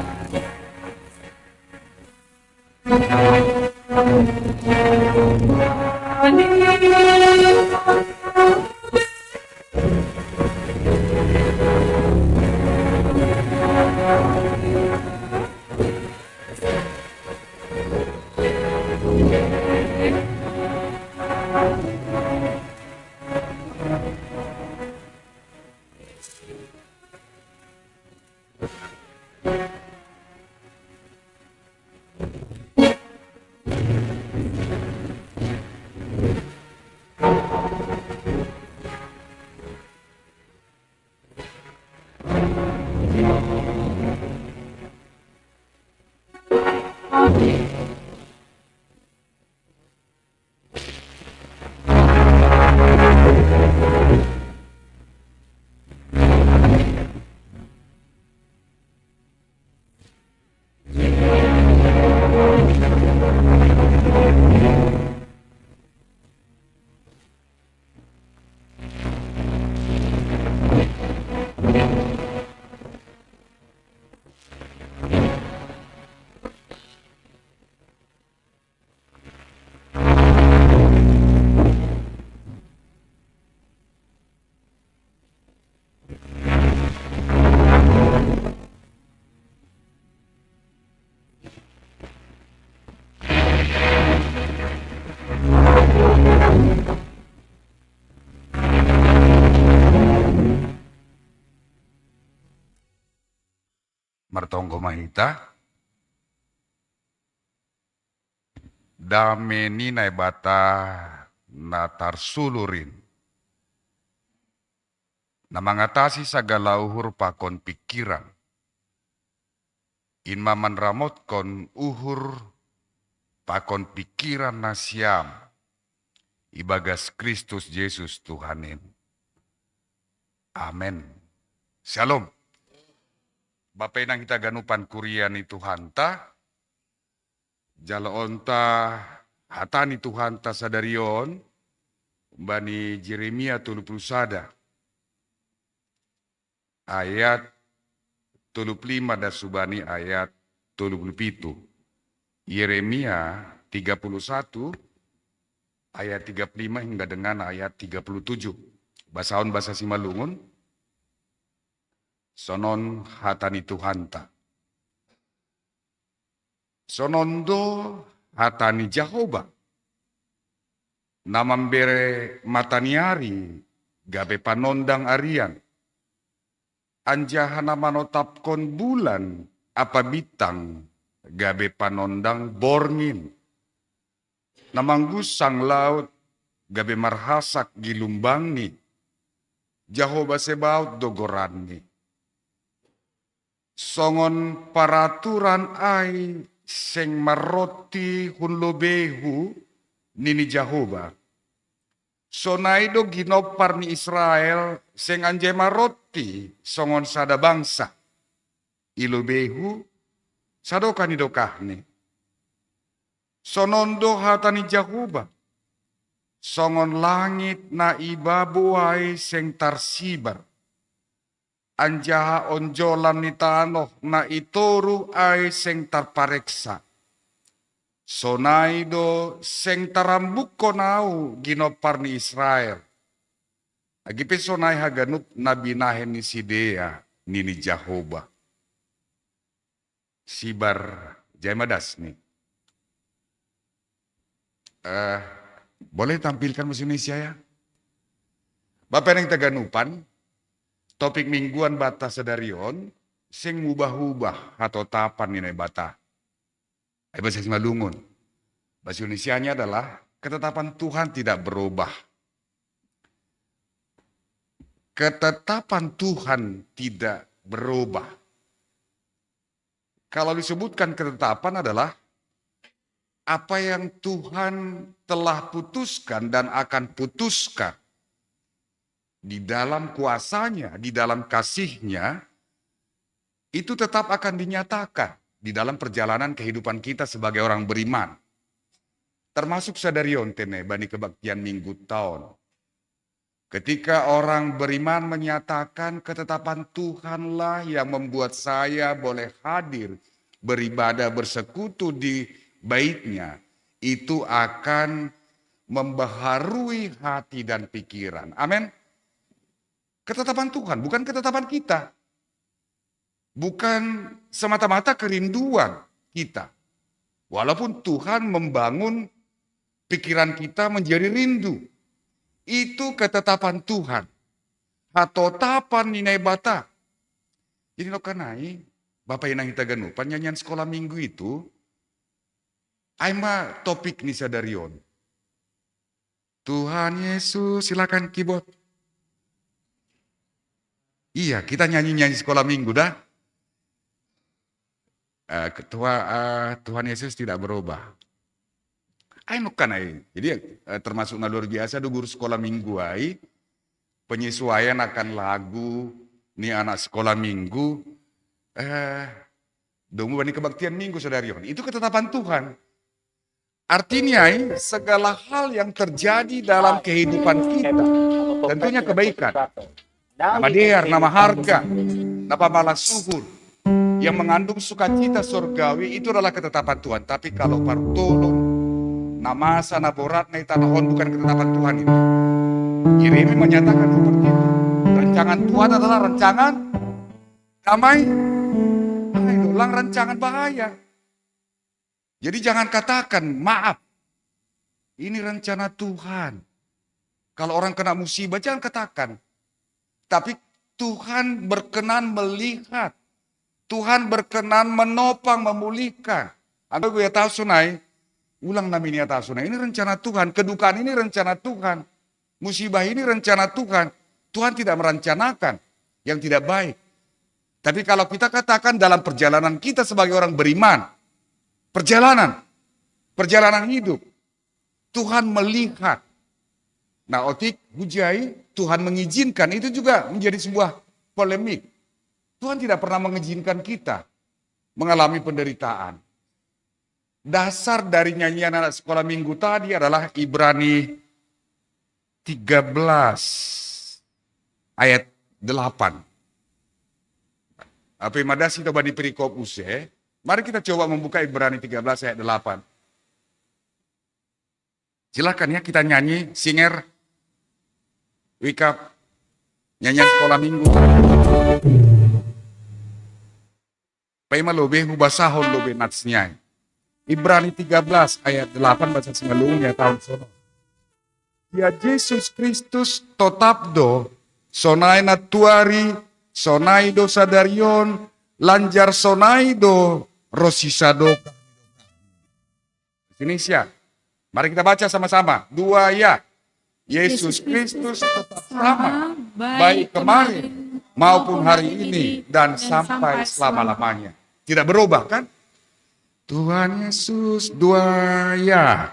Speaker 8: Martonggo mahita, dame ninai bata natar sulurin, na mangatasi sagala uhur pakon pikiran, in maman ramot kon uhur pakon pikiran na siam, ibagas Kristus Yesus Tuhanin. Amen. Shalom. Bapak nang kita ganupan kurian itu hanta, jala onta hatani Tuhanta sadarion, bani Jeremia 30 ayat 35 dan subani ayat 37. Yeremia 31 ayat 35 hingga dengan ayat 37. Basaon bahasa Simalungun. Sonon hatani Tuhanta. Sonondo hatani Jehovah. Namambere mataniari gabe panondang arian. Anjahana manotapkon bulan apa bintang gabe panondang borngin. Namanggusang laut gabe marhasak gilumbangni. Jehovah Sebaot dogoranni. Songon paraturan ay seng maroti hunlobehu nini Jehovah. Sonaido ginopar ni Israel seng anje maroti songon sada bangsa. Ilobehu sadokan idokahni. Sonondo hatani Jehovah. Songon langit na ibabuay seng tarsibar. Anjaha onjolan ni tanoh na itoru ay seng tarpareksa. Sonaido seng tarambuk konau ginopar ni Israel. Agipe sonai haganut na binahen ni Sidea nini Jehovah. Sibar jamadas nih. Boleh tampilkan bahasa Indonesia ya? Bapak yang taganupan. Topik mingguan bata sedarion, sing ubah-ubah atau tapan nilai bata. Bahasa Simalungun. Bahasa Indonesianya adalah ketetapan Tuhan tidak berubah. Ketetapan Tuhan tidak berubah. Kalau disebutkan ketetapan adalah apa yang Tuhan telah putuskan dan akan putuskan di dalam kuasanya, di dalam kasihnya, itu tetap akan dinyatakan di dalam perjalanan kehidupan kita sebagai orang beriman. Termasuk sadarion tene bani kebaktian minggu tahun. Ketika orang beriman menyatakan ketetapan Tuhanlah yang membuat saya boleh hadir, beribadah, bersekutu di baitnya, itu akan membaharui hati dan pikiran. Amin. Ketetapan Tuhan, bukan ketetapan kita. Bukan semata-mata kerinduan kita. Walaupun Tuhan membangun pikiran kita menjadi rindu. Itu ketetapan Tuhan. Hatotapan ninai bata. Jadi lo kanai, Bapak Inang Hita Ganupan, nyanyian sekolah minggu itu, aima topik nih sadarion. Tuhan Yesus, silakan keyboard. Iya, kita nyanyi-nyanyi sekolah minggu dah. Tuhan Yesus tidak berubah. Jadi termasuk luar biasa do guru sekolah minggu ai penyesuaian akan lagu nih anak sekolah minggu dong bani kebaktian minggu saudarion. Itu ketetapan Tuhan. Artinya segala hal yang terjadi dalam kehidupan kita tentunya kebaikan. Nama dear, nama harga, nama balas syukur yang mengandung sukacita surgawi itu adalah ketetapan Tuhan. Tapi kalau partulun, nama sana borat na itanahon bukan ketetapan Tuhan itu. Yeremia menyatakan seperti itu. Rancangan Tuhan adalah rancangan damai. Ulang rancangan bahaya. Jadi jangan katakan maaf. Ini rencana Tuhan. Kalau orang kena musibah jangan katakan. Tapi Tuhan berkenan melihat. Tuhan berkenan menopang, memulihkan. Anda gue tahu sunai, ulang namanya tahu sunai. Ini rencana Tuhan, kedukaan ini rencana Tuhan. Musibah ini rencana Tuhan. Tuhan tidak merencanakan yang tidak baik. Tapi kalau kita katakan dalam perjalanan kita sebagai orang beriman, perjalanan hidup, Tuhan melihat. Nah, otik hujai, Tuhan mengizinkan, itu juga menjadi sebuah polemik. Tuhan tidak pernah mengizinkan kita mengalami penderitaan. Dasar dari nyanyian anak sekolah minggu tadi adalah Ibrani 13 ayat 8. Apa madasi coba di perikop use. Mari kita coba membuka Ibrani 13 ayat 8. Silakan ya kita nyanyi, singer, wake up, nyanyian sekolah minggu. Paima lobe hubasahon lobe natsnya. Ibrani 13 ayat 8 bahasa Singalungnya tahun sono. Ya Yesus Kristus tetap do sonai natuari sonai do sadarion lanjar sonai do rosisado. Indonesia. Mari kita baca sama-sama. 2 ya. Yesus Kristus tetap sama baik kemarin maupun hari ini dan sampai selama-lamanya. Tidak berubah kan? Tuhan Yesus 2 ya.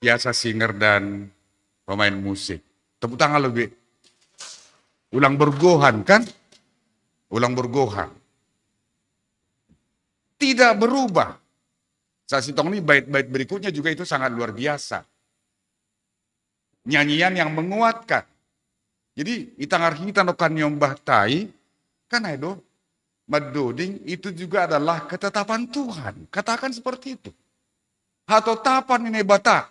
Speaker 8: Biasa singer dan pemain musik. Tepuk tangan lebih. Ulang bergohan kan? Ulang bergohan. Tidak berubah. Saya sitong ini bait-bait berikutnya juga itu sangat luar biasa. nyanyian yang menguatkan. Jadi itangar hita no kan nyombah tai, kan edo, madoding itu juga adalah ketetapan Tuhan. Katakan seperti itu. Hatotapan ini bata.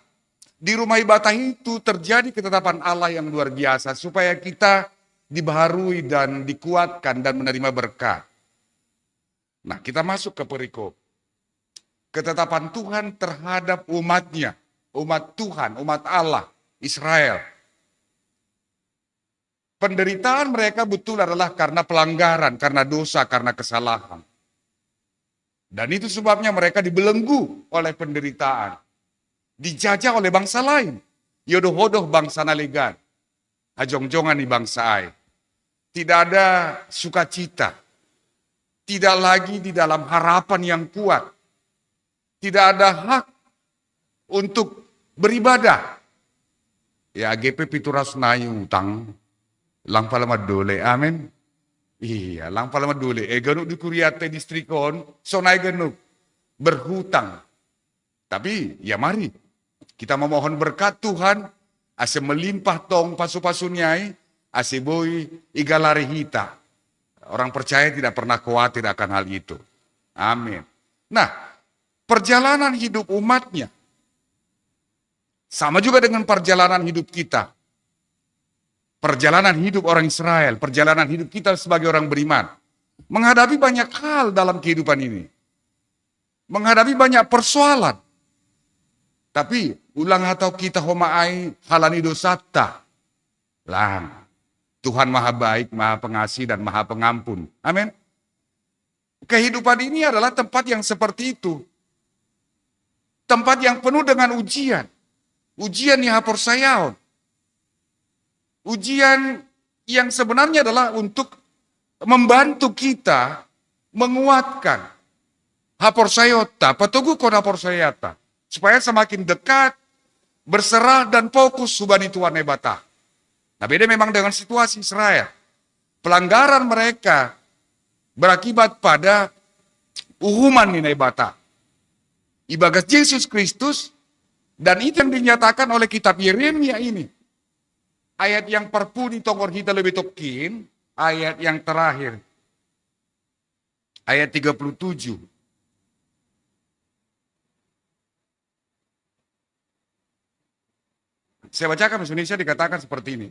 Speaker 8: Di rumah ibadah itu terjadi ketetapan Allah yang luar biasa supaya kita dibaharui dan dikuatkan dan menerima berkat. Nah, kita masuk ke perikop. Ketetapan Tuhan terhadap umatnya, umat Tuhan, umat Allah, Israel. Penderitaan mereka betul adalah karena pelanggaran, karena dosa, karena kesalahan. Dan itu sebabnya mereka dibelenggu oleh penderitaan. Dijajah oleh bangsa lain. Yodoh-hodoh bangsa nalegan. Hajong-jongan di bangsa ai. Tidak ada sukacita. Tidak lagi di dalam harapan yang kuat. Tidak ada hak untuk beribadah. Ya GP pituras nayu utang. Lang palama dole. Amin. Iya, lang palama dole. Ganuk di kuriate distrikon. Sonai ganuk. Berhutang. Tapi ya mari. Kita memohon berkat Tuhan. Ase melimpah tong pasu-pasunyai. Ase boy igalari hita. Orang percaya tidak pernah khawatir akan hal itu. Amin. Nah, perjalanan hidup umatnya sama juga dengan perjalanan hidup kita. Perjalanan hidup orang Israel, perjalanan hidup kita sebagai orang beriman. Menghadapi banyak hal dalam kehidupan ini. Menghadapi banyak persoalan. Tapi ulang atau kita homaai halani dosata. Lang. Tuhan maha baik, maha pengasih, dan maha pengampun. Amin. Kehidupan ini adalah tempat yang seperti itu. Tempat yang penuh dengan ujian. Ujian yang haporsayaon. Ujian yang sebenarnya adalah untuk membantu kita menguatkan haporsayota, patugu kon haporsayata. Supaya semakin dekat, berserah, dan fokus subani Tuhan nebata. Nah beda memang dengan situasi Israel. Pelanggaran mereka berakibat pada uhuman nilai bata. Ibagas Yesus Kristus, dan itu yang dinyatakan oleh kitab Yeremia ini. Ayat yang perpu di tongor kita lebih tokin, ayat yang terakhir. Ayat 37. Saya bacakan bahasa Indonesia dikatakan seperti ini.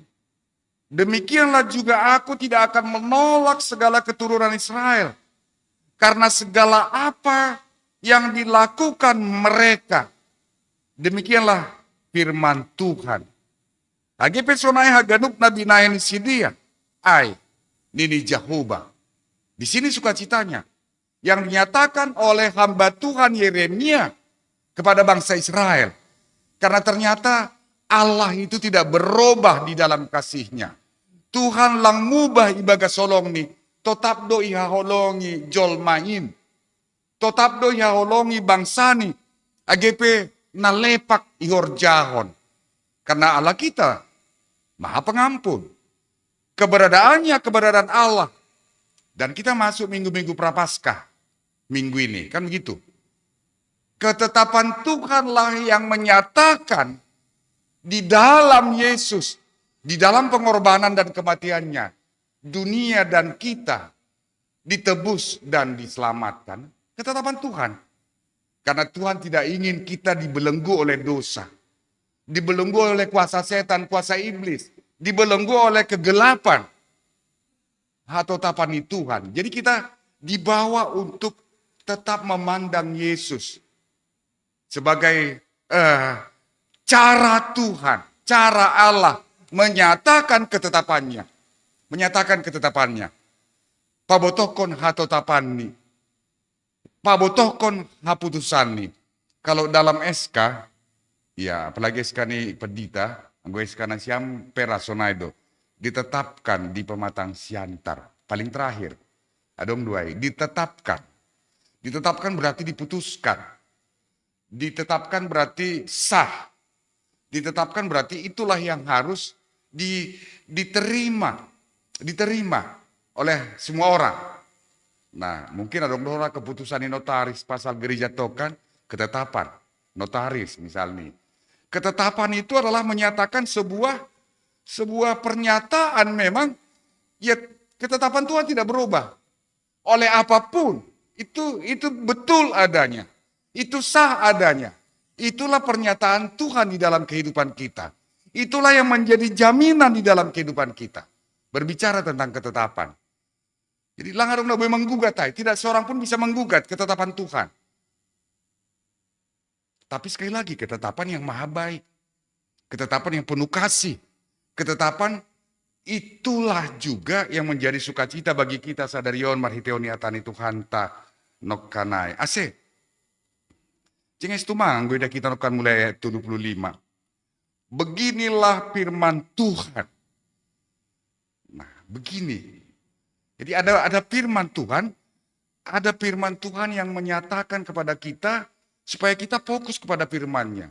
Speaker 8: Demikianlah juga aku tidak akan menolak segala keturunan Israel. Karena segala apa yang dilakukan mereka. Demikianlah firman Tuhan. Lagi personai haganuk nabi nayan sidia. Ai, nini Jehovah. Di sini sukacitanya. Yang dinyatakan oleh hamba Tuhan Yeremia kepada bangsa Israel. Karena ternyata Allah itu tidak berubah di dalam kasihnya. Tuhan lang mubah ibaga solong ni, totap do ihaholongi jolmain. Totap do ihaholongi bangsani, AGP nalepak ihorjahon. Karena Allah kita maha pengampun. Keberadaannya keberadaan Allah. Dan kita masuk minggu-minggu prapaskah. Minggu ini, kan begitu. Ketetapan Tuhanlah yang menyatakan di dalam Yesus, di dalam pengorbanan dan kematiannya, dunia dan kita ditebus dan diselamatkan. Ketetapan Tuhan. Karena Tuhan tidak ingin kita dibelenggu oleh dosa. Dibelenggu oleh kuasa setan, kuasa iblis. Dibelenggu oleh kegelapan. Hatotapan Tuhan. Jadi kita dibawa untuk tetap memandang Yesus sebagai cara Tuhan, cara Allah menyatakan ketetapannya. Menyatakan ketetapannya. Pabotokon hatotapanni. Pabotokon haputusanni. Kalau dalam SK, ya apalagi SK ini pedita, gue SK nasiam perasonaido, ditetapkan di pematang siantar. Paling terakhir, adong duai, ditetapkan. Ditetapkan berarti diputuskan. Ditetapkan berarti sah. Ditetapkan berarti itulah yang harus diterima oleh semua orang. Nah, mungkin ada orang keputusan notaris pasal gereja tokan ketetapan notaris misalnya. Ketetapan itu adalah menyatakan sebuah pernyataan memang, ya ketetapan Tuhan tidak berubah. Oleh apapun, itu betul adanya. Itu sah adanya. Itulah pernyataan Tuhan di dalam kehidupan kita. Itulah yang menjadi jaminan di dalam kehidupan kita. Berbicara tentang ketetapan. Jadi langarung tidak boleh menggugat. Tidak seorang pun bisa menggugat ketetapan Tuhan. Tapi sekali lagi, ketetapan yang maha baik. Ketetapan yang penuh kasih. Ketetapan itulah juga yang menjadi sukacita bagi kita sadarion marhiteoni atani Tuhan ta nokkanai. Ase. Cenges tumang, gue kita nokkan mulai ayat 75. Beginilah firman Tuhan. Nah, begini. Jadi ada firman Tuhan, ada firman Tuhan yang menyatakan kepada kita supaya kita fokus kepada firman-Nya.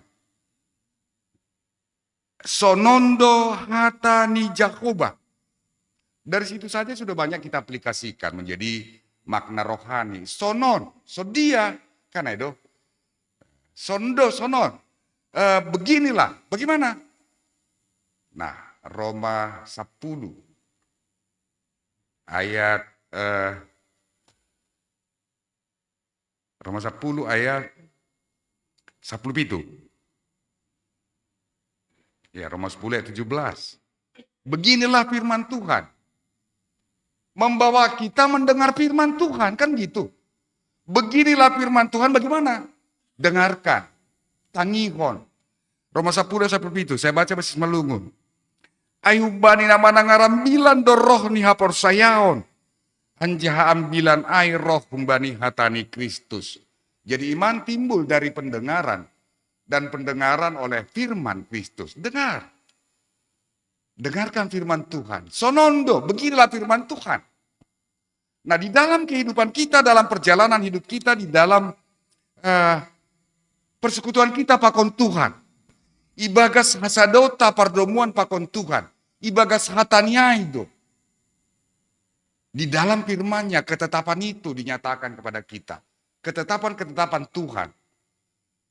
Speaker 8: Sonondo hatani Jakoba. Dari situ saja sudah banyak kita aplikasikan menjadi makna rohani. Sonon, sodia, kan itu. Sondo, sonon. Beginilah, bagaimana? Nah, Roma 10 ayat Roma 10 ayat 10 itu. Ya, Roma 10 ayat 17. Beginilah firman Tuhan. Membawa kita mendengar firman Tuhan, kan gitu. Beginilah firman Tuhan, bagaimana? Dengarkan. Tangihon. Roma 10 ayat 10 itu, saya baca basis melungun. Ayubani nama nangarambilan doroh ni hapor sayaon. Anjaha ambilan ay roh humbani hatani Kristus. Jadi iman timbul dari pendengaran. Dan pendengaran oleh firman Kristus. Dengar. Dengarkan firman Tuhan. Sonondo, beginilah firman Tuhan. Nah, di dalam kehidupan kita, dalam perjalanan hidup kita, di dalam persekutuan kita pakon Tuhan. Ibagas hasadota pardomuan pakon Tuhan. Ibagas hatania itu. Di dalam firman-Nya ketetapan itu dinyatakan kepada kita. Ketetapan-ketetapan Tuhan.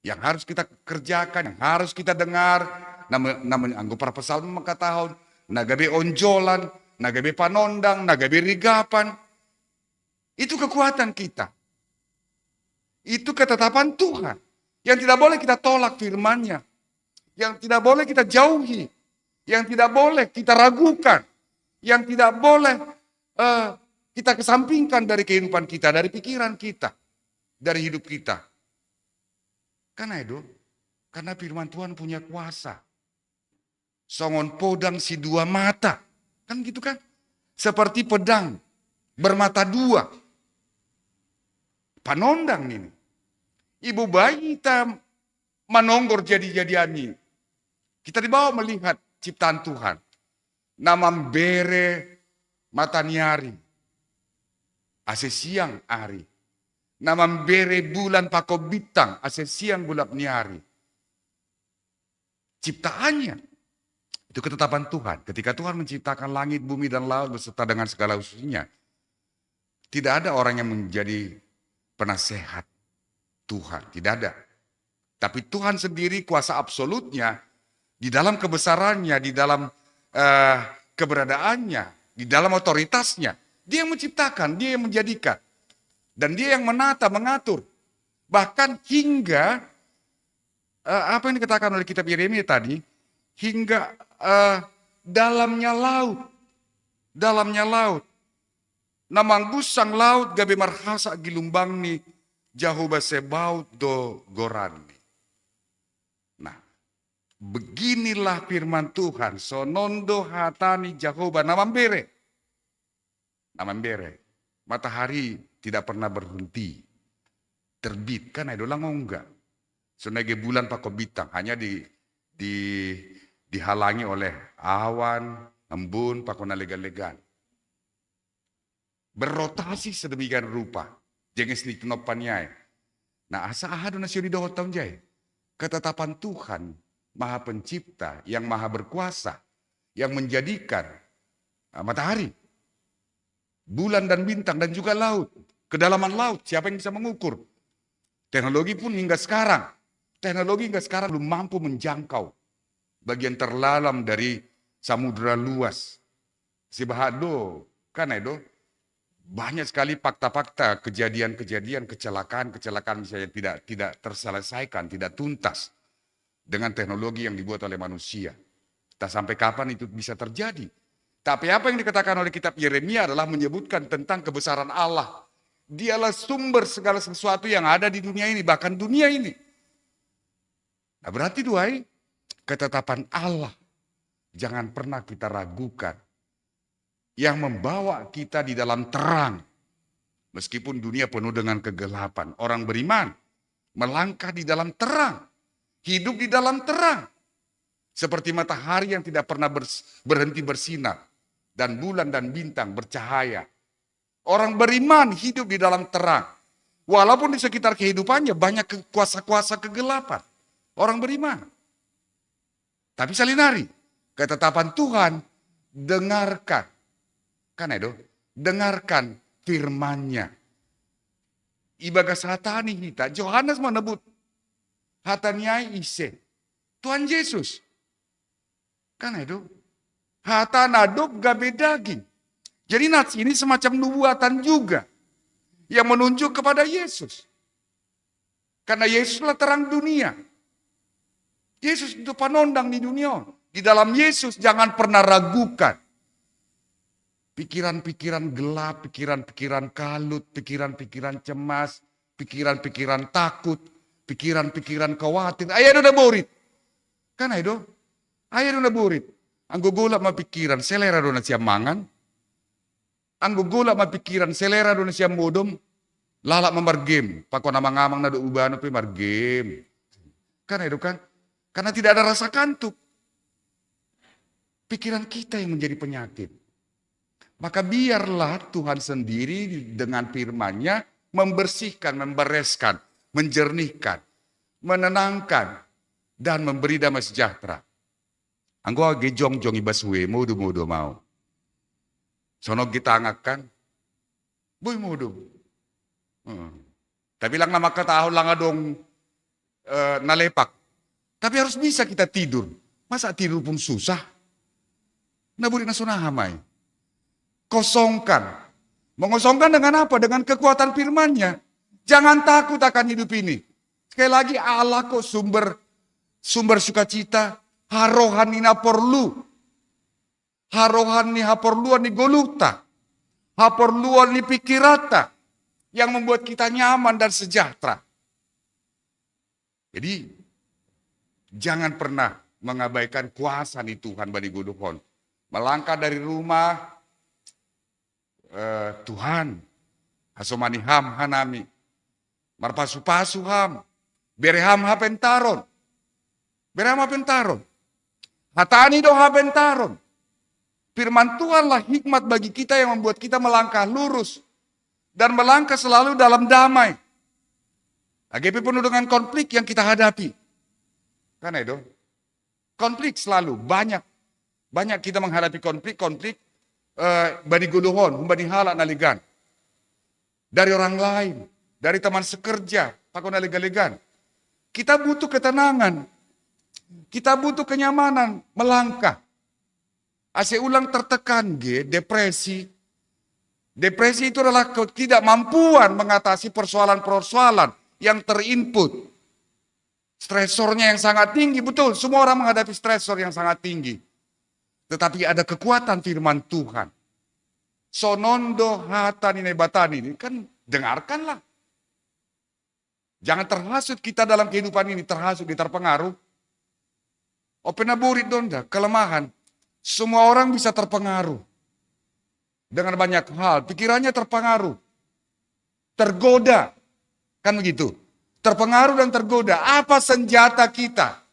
Speaker 8: Yang harus kita kerjakan, yang harus kita dengar. Namanya anggo para pesalm makatahon. Nagabe onjolan, nagabe panondang, nagabe rigapan. Itu kekuatan kita. Itu ketetapan Tuhan. Yang tidak boleh kita tolak firman-Nya. Yang tidak boleh kita jauhi. Yang tidak boleh kita ragukan. Yang tidak boleh kita kesampingkan dari kehidupan kita, dari pikiran kita, dari hidup kita. Karena itu, karena firman Tuhan punya kuasa. Songon podang si dua mata. Kan gitu kan? Seperti pedang bermata dua. Panondang ini. Ibu bayi kita manonggor jadi-jadian ini. Kita dibawa melihat ciptaan Tuhan. Nama bere mataniari. Ase siang hari. Nama bere bulan pako bintang. Ase siang bulak niari. Ciptaannya. Itu ketetapan Tuhan. Ketika Tuhan menciptakan langit, bumi, dan laut beserta dengan segala ususnya. Tidak ada orang yang menjadi penasehat Tuhan. Tidak ada. Tapi Tuhan sendiri kuasa absolutnya. Di dalam kebesarannya, di dalam keberadaannya, di dalam otoritasnya. Dia yang menciptakan, dia yang menjadikan. Dan dia yang menata, mengatur. Bahkan hingga, apa yang dikatakan oleh kitab Yeremia tadi, hingga dalamnya laut. Dalamnya laut. Namang busang laut gabe marhasa gilumbang ni Jahoba sebaut do gorani. Nah, beginilah firman Tuhan. Sonondo hatani Jahoba namambere. Namambere. Matahari tidak pernah berhenti. Terbit kan ada lang enggak. Senege bulan pako bintang hanya dihalangi oleh awan, embun, pako nalegan-legan. Berrotasi sedemikian rupa. Jenges ni tenopannya. Nah, asa ahadu nasyo di dohot tahun jay. Ketetapan Tuhan, Maha Pencipta, yang Maha Berkuasa, yang menjadikan matahari, bulan dan bintang, dan juga laut. Kedalaman laut, siapa yang bisa mengukur? Teknologi pun hingga sekarang Teknologi nggak sekarang belum mampu menjangkau bagian terdalam dari samudera luas. Si Bahado, kan Edo, banyak sekali fakta-fakta, kejadian-kejadian, kecelakaan misalnya tidak terselesaikan, tidak tuntas dengan teknologi yang dibuat oleh manusia. Tak sampai kapan itu bisa terjadi. Tapi apa yang dikatakan oleh kitab Yeremia adalah menyebutkan tentang kebesaran Allah. Dialah sumber segala sesuatu yang ada di dunia ini, bahkan dunia ini. Nah berarti duai, ketetapan Allah jangan pernah kita ragukan. Yang membawa kita di dalam terang. Meskipun dunia penuh dengan kegelapan. Orang beriman melangkah di dalam terang. Hidup di dalam terang. Seperti matahari yang tidak pernah berhenti bersinar. Dan bulan dan bintang bercahaya. Orang beriman hidup di dalam terang. Walaupun di sekitar kehidupannya banyak kuasa-kuasa kegelapan. Orang beriman. Tapi salinari, ketetapan Tuhan, dengarkan. Kan Edo? Dengarkan firman-Nya. Ibagas hatani hita, Yohanes menebut. Hataniai ise. Tuhan Yesus. Kan Edo? Hatanadop gabe daging. Jadi nats ini semacam nubuatan juga. Yang menunjuk kepada Yesus. Karena Yesuslah terang dunia. Yesus itu panondang di dunia. Di dalam Yesus jangan pernah ragukan. Pikiran-pikiran gelap, pikiran-pikiran kalut, pikiran-pikiran cemas, pikiran-pikiran takut, pikiran-pikiran khawatir. Ayah udah borit. Kan ayah udah borit. Anggo golak ma pikiran, selera dona siam mangan. Anggo golak ma pikiran, selera dona siam modom. Lalak memar game. Pako namang-amang na do ubano pe mar game. Kan ayah kan? Karena tidak ada rasa kantuk. Pikiran kita yang menjadi penyakit. Maka biarlah Tuhan sendiri dengan firman-Nya membersihkan, membereskan, menjernihkan, menenangkan, dan memberi damai sejahtera. Anggo age jong-jong ibaswe, modo-modo mau. Sono kita angakkan, boy modo. Tapi lang nama katahon lang adong nalepak. Tapi harus bisa kita tidur. Masa tidur pun susah? Naburi na sunahamay. Kosongkan. Mengosongkan dengan apa? Dengan kekuatan firman-Nya. Jangan takut akan hidup ini. Sekali lagi Allah kok sumber sukacita. Harohan ni naporlu. Harohan ni haporluan ni goluta. Haporluan ni pikirata. Yang membuat kita nyaman dan sejahtera. Jadi jangan pernah mengabaikan kuasa ni Tuhan bagi guduhon. Melangkah dari rumah Tuhan. Asomani ham hanami. Marpasu-pasu ham. Bereham hapentaron. Bereham hapentaron. Hatani do hapentaron. Firman Tuhanlah hikmat bagi kita yang membuat kita melangkah lurus. Dan melangkah selalu dalam damai. AGP penuh dengan konflik yang kita hadapi. Kan itu? Konflik selalu, banyak kita menghadapi konflik bani guduhon, bani halak naligan. Dari orang lain, dari teman sekerja, pakon naligan. Kita butuh ketenangan. Kita butuh kenyamanan, melangkah. Ase ulang tertekan, depresi. Depresi itu adalah ketidakmampuan mengatasi persoalan-persoalan yang terinput. Stresornya yang sangat tinggi, betul. Semua orang menghadapi stresor yang sangat tinggi. Tetapi ada kekuatan firman Tuhan. Sonondo hatani nebatani ini kan dengarkanlah. Jangan terhasut kita dalam kehidupan ini, terpengaruh. Openaburit donda, kelemahan. Semua orang bisa terpengaruh. Dengan banyak hal, pikirannya terpengaruh. Tergoda. Kan begitu. Terpengaruh dan tergoda. Apa senjata kita?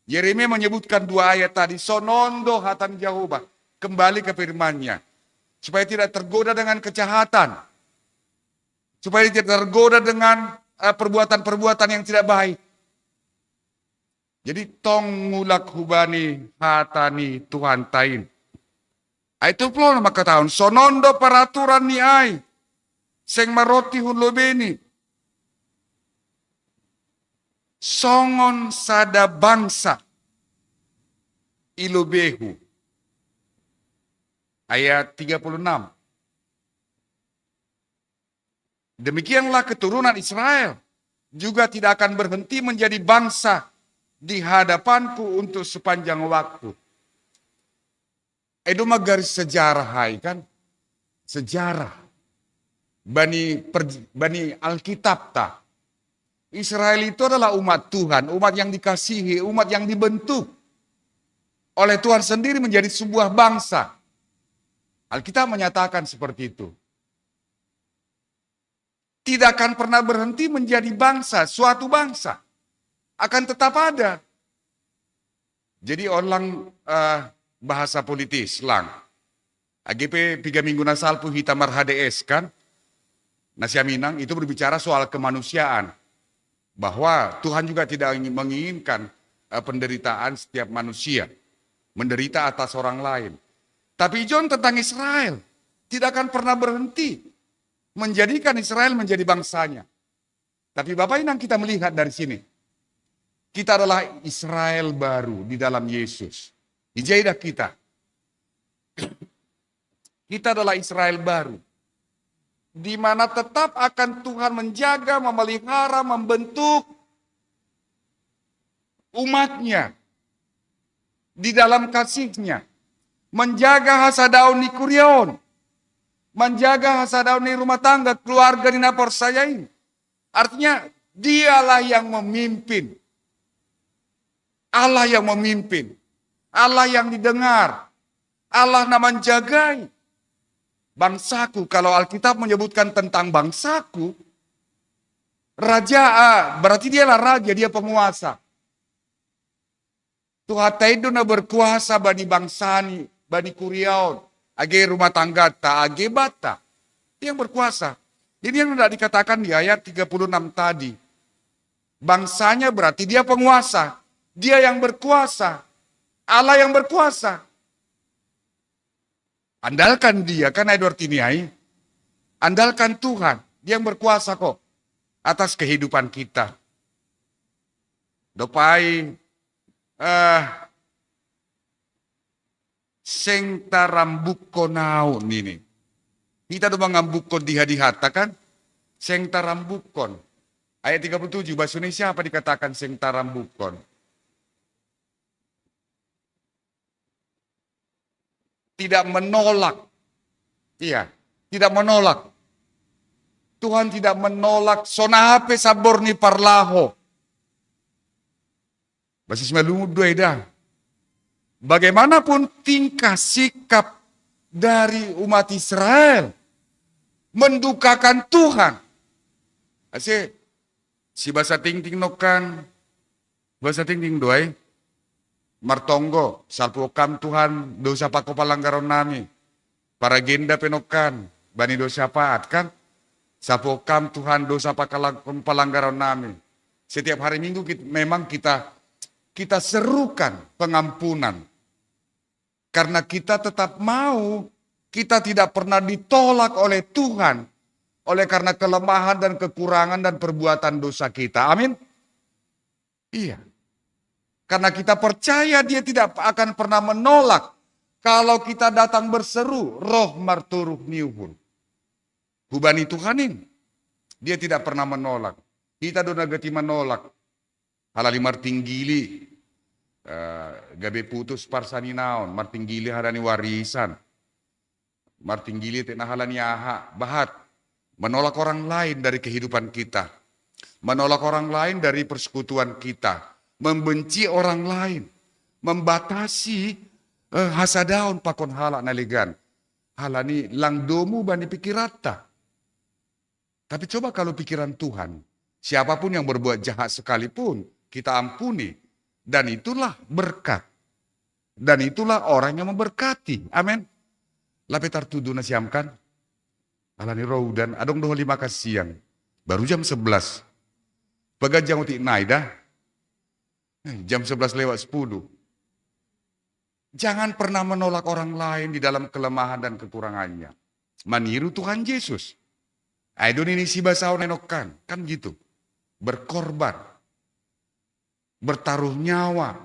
Speaker 8: Yeremia menyebutkan 2 ayat tadi. Sonondo hatan Jehovah. Kembali ke firman-Nya. Supaya tidak tergoda dengan kejahatan. Supaya tidak tergoda dengan perbuatan-perbuatan yang tidak baik. Jadi tong mulak hubani hatani Tuhan tain. Itu pula maka tahun. Sonondo peraturan ni ay. Seng maroti hun lobeni. songon sada bangsa ilubehu. Ayat 36. Demikianlah keturunan Israel juga tidak akan berhenti menjadi bangsa di hadapanku untuk sepanjang waktu. Itu mah garis sejarah, hai kan? Sejarah. Bani Alkitab tak. Israel itu adalah umat Tuhan, umat yang dikasihi, umat yang dibentuk oleh Tuhan sendiri menjadi sebuah bangsa. Alkitab menyatakan seperti itu. Tidak akan pernah berhenti menjadi bangsa, suatu bangsa. Akan tetap ada. Jadi orang bahasa politis lang. AGP 3 minggu nasalpu hitamar HDS kan. Nasia Minang itu berbicara soal kemanusiaan. Bahwa Tuhan juga tidak menginginkan penderitaan setiap manusia. Menderita atas orang lain. Tapi John tentang Israel. Tidak akan pernah berhenti. Menjadikan Israel menjadi bangsanya. Tapi Bapak Inang kita melihat dari sini. Kita adalah Israel baru di dalam Yesus. Ijaidah kita. Kita adalah Israel baru. Di mana tetap akan Tuhan menjaga, memelihara, membentuk umatnya. Di dalam kasihnya. Menjaga hasadaun di kurion. Menjaga hasadaun di rumah tangga, keluarga di naporsayai. Artinya dialah yang memimpin. Allah yang memimpin. Allah yang didengar. Allah yang menjagai. Bangsaku, kalau Alkitab menyebutkan tentang bangsaku, raja, berarti dialah raja, dia penguasa. Tuhan taiduna berkuasa bani bangsani, bani kuriaun, age rumah tangga ta, age bata. Dia yang berkuasa. Ini yang tidak dikatakan di ayat 36 tadi. Bangsanya berarti dia penguasa. Dia yang berkuasa. Allah yang berkuasa. Andalkan dia, kan Edward Tiniai. Andalkan Tuhan, dia yang berkuasa kok. Atas kehidupan kita. Dopai, seng tarambuk naun ini. Kita doang ngambukon diha-dihata kan? Seng tarambukon. Ayat 37, bahasa Indonesia apa dikatakan seng tarambukon? Tidak menolak. Iya, tidak menolak. Tuhan tidak menolak. Sonahape sabor ni parlaho. Basis melungu dua. Bagaimanapun tingkah sikap dari umat Israel mendukakan Tuhan. Asyik, si bahasa ting-ting nokan, bahasa ting-ting doai, martonggo, salpokam Tuhan, dosa pako palanggaron nami, para genda penokan, bani dosa paat kan, salpokam Tuhan dosa palanggaron nami. Setiap hari Minggu memang kita serukan pengampunan. Karena kita tetap mau, kita tidak pernah ditolak oleh Tuhan. Oleh karena kelemahan dan kekurangan dan perbuatan dosa kita. Amin. Iya. Karena kita percaya dia tidak akan pernah menolak. Kalau kita datang berseru, roh marturuh niuhun. Hubani Tuhanin. Dia tidak pernah menolak. Kita donagati menolak. Halali martinggili. Gabe putus parsani naon, martinggili hadani warisan, martinggili tena halani aha, bahat, menolak orang lain dari kehidupan kita, menolak orang lain dari persekutuan kita, membenci orang lain, membatasi hasadaun pakon halak naligan, halani langdomu bani pikirata. Tapi coba kalau pikiran Tuhan, siapapun yang berbuat jahat sekalipun kita ampuni. Dan itulah berkat. Dan itulah orang yang memberkati. Amin. Lapetar tuduh nasiamkan. Alani roh dan adong doh 5 siang. Baru jam 11. Pegajang utik naida. Jam 11 lewat 10. Jangan pernah menolak orang lain di dalam kelemahan dan kekurangannya. Maniru Tuhan Yesus. Aidon ini si basau nenokan. Kan gitu. Berkorban. bertaruh nyawa,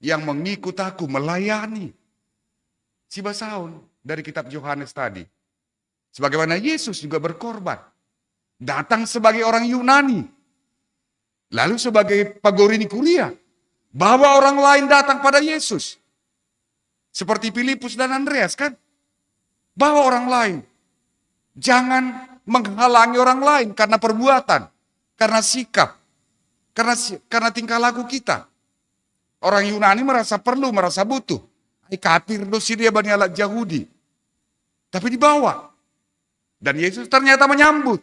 Speaker 8: yang mengikut aku, melayani. Sibasaun dari kitab Yohanes tadi. Sebagaimana Yesus juga berkorban. Datang sebagai orang Yunani. Lalu sebagai pagorini kuliah. Bawa orang lain datang pada Yesus. Seperti Filipus dan Andreas kan. Bawa orang lain. Jangan menghalangi orang lain karena perbuatan. Karena sikap. Karena tingkah laku kita. Orang Yunani merasa perlu, merasa butuh. Kafir dosi dia bani alat Yahudi. Tapi dibawa. Dan Yesus ternyata menyambut.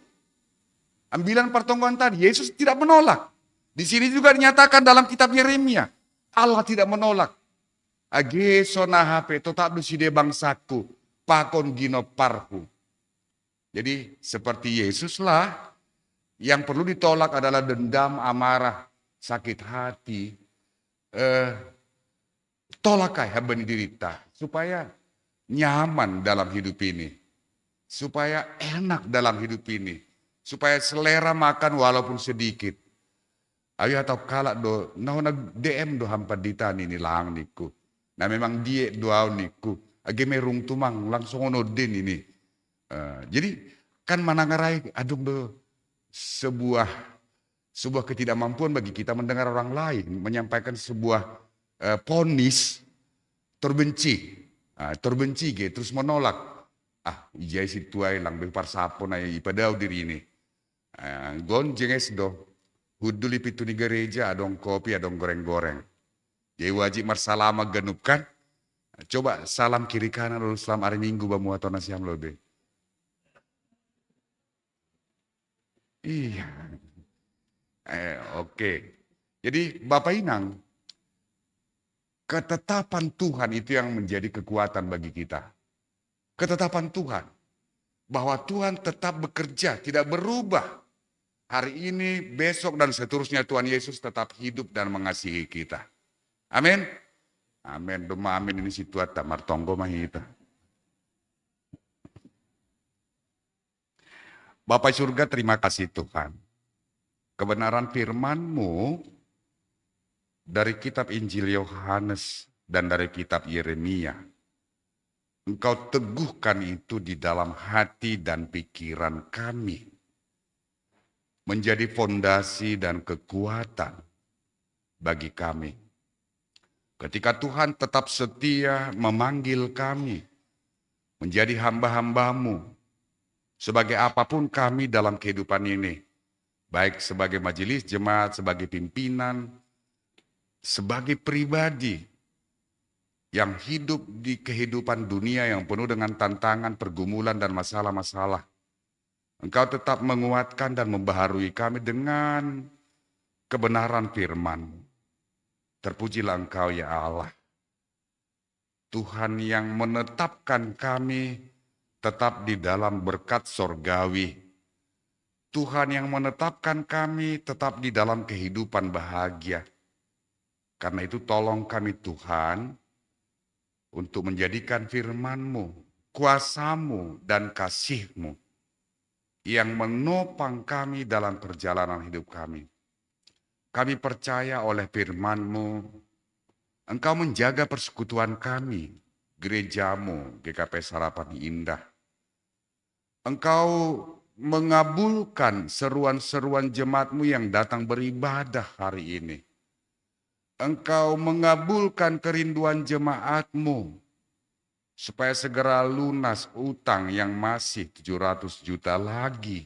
Speaker 8: Ambilan pertongguan tadi, Yesus tidak menolak. Di sini juga dinyatakan dalam kitab Yeremia. Allah tidak menolak. Age sonahape tetap dosi dia bangsaku. Pakon gino parku. Jadi seperti Yesuslah yang perlu ditolak adalah dendam, amarah, sakit hati. Tolakai habani dirita supaya nyaman dalam hidup ini. Supaya enak dalam hidup ini. Supaya selera makan walaupun sedikit. Ayo atau kalak do, nah DM do hampa ditani ni lang niku. Nah memang dia doa niku. Age merung tumang langsung ono den ini. Jadi kan manangarai adung do sebuah ketidakmampuan bagi kita mendengar orang lain menyampaikan sebuah ponis terbenci gitu terus menolak. Ijai si tuai lang bepar sapon ay ipadau diri ini. Gonjenges do hudul ipitu ni gereja adong kopi adong goreng-goreng. Jadi wajib marsalama genup kan. Coba salam kiri kanan lalu salam hari Minggu bamu atau nasiam lobe. Iya. Oke. Jadi Bapak Inang, ketetapan Tuhan itu yang menjadi kekuatan bagi kita. Ketetapan Tuhan. Bahwa Tuhan tetap bekerja, tidak berubah. Hari ini, besok, dan seterusnya Tuhan Yesus tetap hidup dan mengasihi kita. Amin. Amin. Doma amin ini situata martonggo mahita. Bapak surga, terima kasih Tuhan. Kebenaran firman-Mu dari kitab Injil Yohanes dan dari kitab Yeremia. Engkau teguhkan itu di dalam hati dan pikiran kami. Menjadi fondasi dan kekuatan bagi kami. Ketika Tuhan tetap setia memanggil kami menjadi hamba-hamba-Mu sebagai apapun kami dalam kehidupan ini, baik sebagai majelis jemaat, sebagai pimpinan, sebagai pribadi yang hidup di kehidupan dunia yang penuh dengan tantangan, pergumulan, dan masalah-masalah. Engkau tetap menguatkan dan membaharui kami dengan kebenaran firman-Mu. Terpujilah Engkau ya Allah. Tuhan yang menetapkan kami tetap di dalam berkat sorgawi. Tuhan yang menetapkan kami tetap di dalam kehidupan bahagia. Karena itu tolong kami Tuhan untuk menjadikan firman-Mu, kuasa-Mu dan kasih-Mu yang menopang kami dalam perjalanan hidup kami. Kami percaya oleh firman-Mu, Engkau menjaga persekutuan kami, gereja-Mu, GKP Sarapan Indah. Engkau mengabulkan seruan-seruan jemaat-Mu yang datang beribadah hari ini. Engkau mengabulkan kerinduan jemaat-Mu supaya segera lunas utang yang masih 700 juta lagi.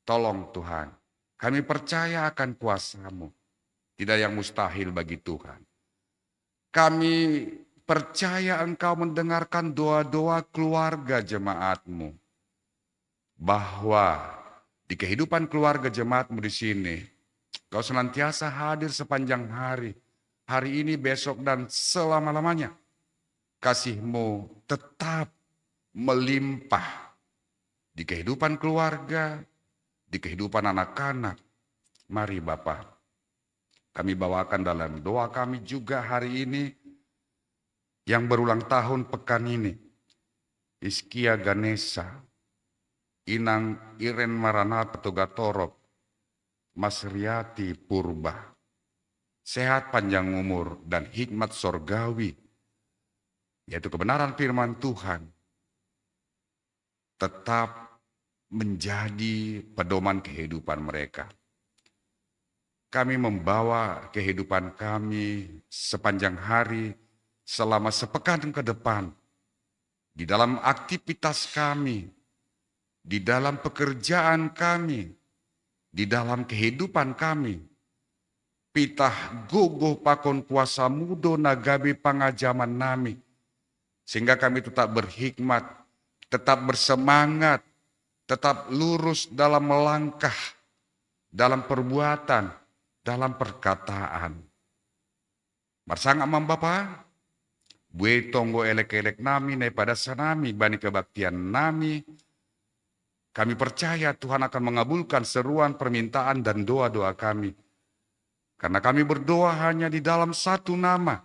Speaker 8: Tolong Tuhan, kami percaya akan kuasa-Mu. Tidak yang mustahil bagi Tuhan. Kami percaya Engkau mendengarkan doa-doa keluarga jemaat-Mu. Bahwa di kehidupan keluarga jemaat-Mu di sini, Kau senantiasa hadir sepanjang hari. Hari ini, besok, dan selama-lamanya. Kasih-Mu tetap melimpah di kehidupan keluarga, di kehidupan anak-anak. Mari Bapa, kami bawakan dalam doa kami juga hari ini yang berulang tahun pekan ini. Iskia Ganesha, Inang Iren Maranatha Togatorok, Mas Riyati Purba. sehat panjang umur, dan hikmat sorgawi, yaitu kebenaran firman Tuhan, tetap menjadi pedoman kehidupan mereka. Kami membawa kehidupan kami sepanjang hari, selama sepekan ke depan, di dalam aktivitas kami, di dalam pekerjaan kami, di dalam kehidupan kami. Pitah guguh pakon kuasa mudo nagabe pangajaman nami, sehingga kami tetap berhikmat, tetap bersemangat, tetap lurus dalam melangkah, dalam perbuatan, dalam perkataan. Marsanga Bapa, bue tonggo elek-elek nami pada sanami bani kebaktian nami. Kami percaya Tuhan akan mengabulkan seruan permintaan dan doa-doa kami. Karena kami berdoa hanya di dalam satu nama,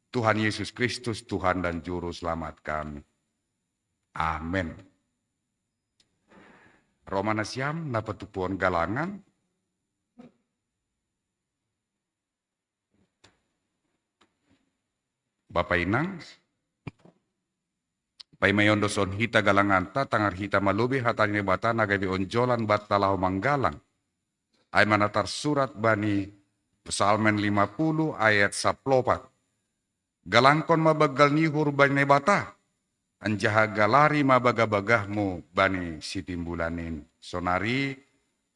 Speaker 8: Tuhan Yesus Kristus, Tuhan dan Juru Selamat kami. Amin. Romana siam na petupuan galangan. Bapak Inang, Pai mayondo son hita galanganta tangar hita malubi hatanya bata nagabi onjolan batalau manggalang. Ay manatar surat bani Psalmen 50 ayat 10. Galangkon mabagal nihur bani bata, anjaha galari mabagabagahmu bani sitimbulanin. Sonari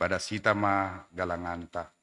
Speaker 8: pada sita ma galanganta.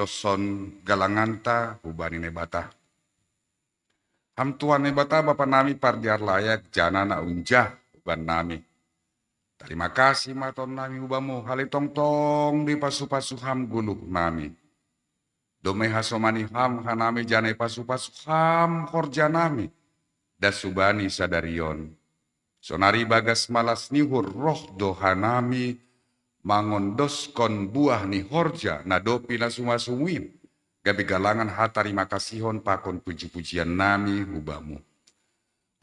Speaker 8: mangondoson galanganta hubani nebata. Ham Tuhan nebata Bapa nami pardiar layak janana unjah uban nami. Terima kasih maton nami ubamu halitong tong di pasu-pasu ham guluh nami. Dome hasomani ham hanami janai pasu-pasu ham horja nami. Dasubani sadarion. Sonari bagas malas nihur roh dohanami. Mangondoskon buah ni horja nadopi na sumasumuin. Gabi galangan hatari makasihon pakon puji-pujian nami hubamu.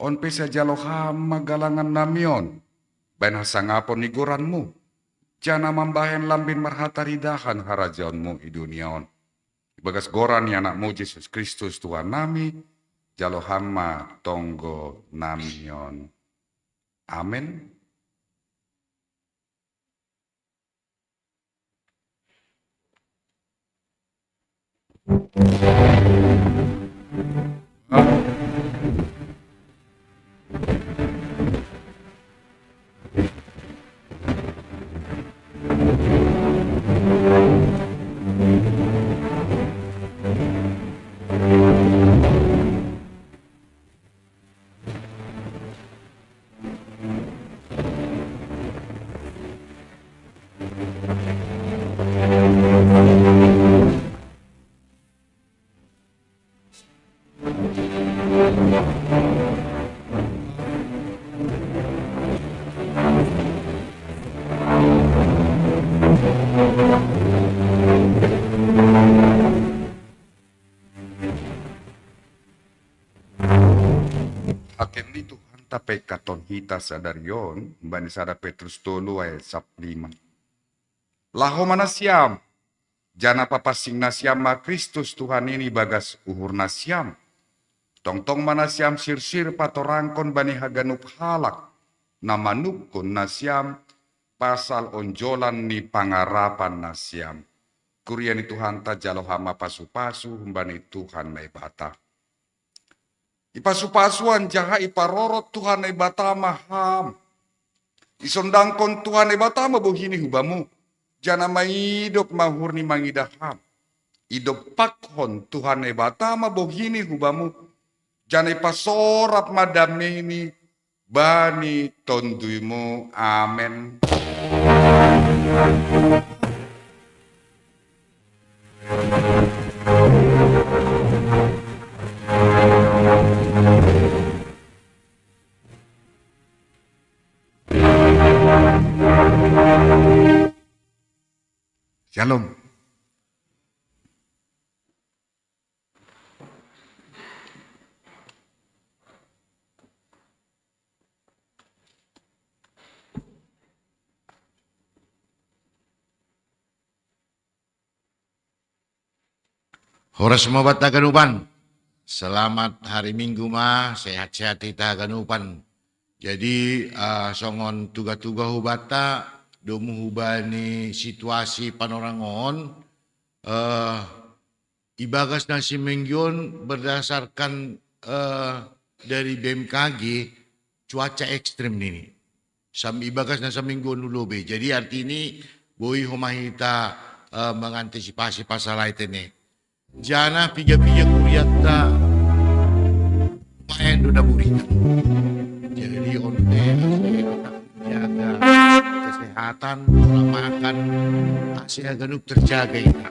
Speaker 8: On pesa jaloham magalangan namion. Ben hasangapon ni goranmu. Jana mambahen lambin marhatari dahan harajaonmu i duniaon. Bagas goran ni anakmu Yesus Kristus Tuhan nami. Jalohama tonggo namion. Amin. Akin ni Tuhan tapay katon hita sa daryon, bani sada Petrus tolo ay sap 5. Laho manasyam, jana papasing nasyam ma Kristus Tuhan ini bagas uhur nasyam. Tongtong manasyam sirsir patorangkon bani haganup halak, namanupkon nasyam, pasal onjolan ni pangarapan nasyam. Kurian ni Tuhan ta jalohama pasu-pasu, bani Tuhan na ibata. Ipasu-pasuan jaha iparorot Tuhan ay bata maham. Isondangkon Tuhan ay bata mabuhini hubamu. Jana maidop mahur ni mangidaham. Idop pakhon Tuhan ay bata mabuhini hubamu. Jana ipasorap madamini bani tonduymu. Amen. Shalom.
Speaker 9: Horas mabat taganupan. Selamat hari Minggu mah, sehat-sehat kita ganupan. Jadi songon tuga-tuga hubata domu hubani situasi panorangon ibagas nasi minggion berdasarkan dari BMKG cuaca ekstrim ini. Sam ibagas nasi minggion ulobe. Jadi arti ini boi homahita mengantisipasi pasal ini. Jana piga-piga kuriata main duda burita. Jadi onte jaga kesehatan, pola makan, asih aganuk terjaga ita.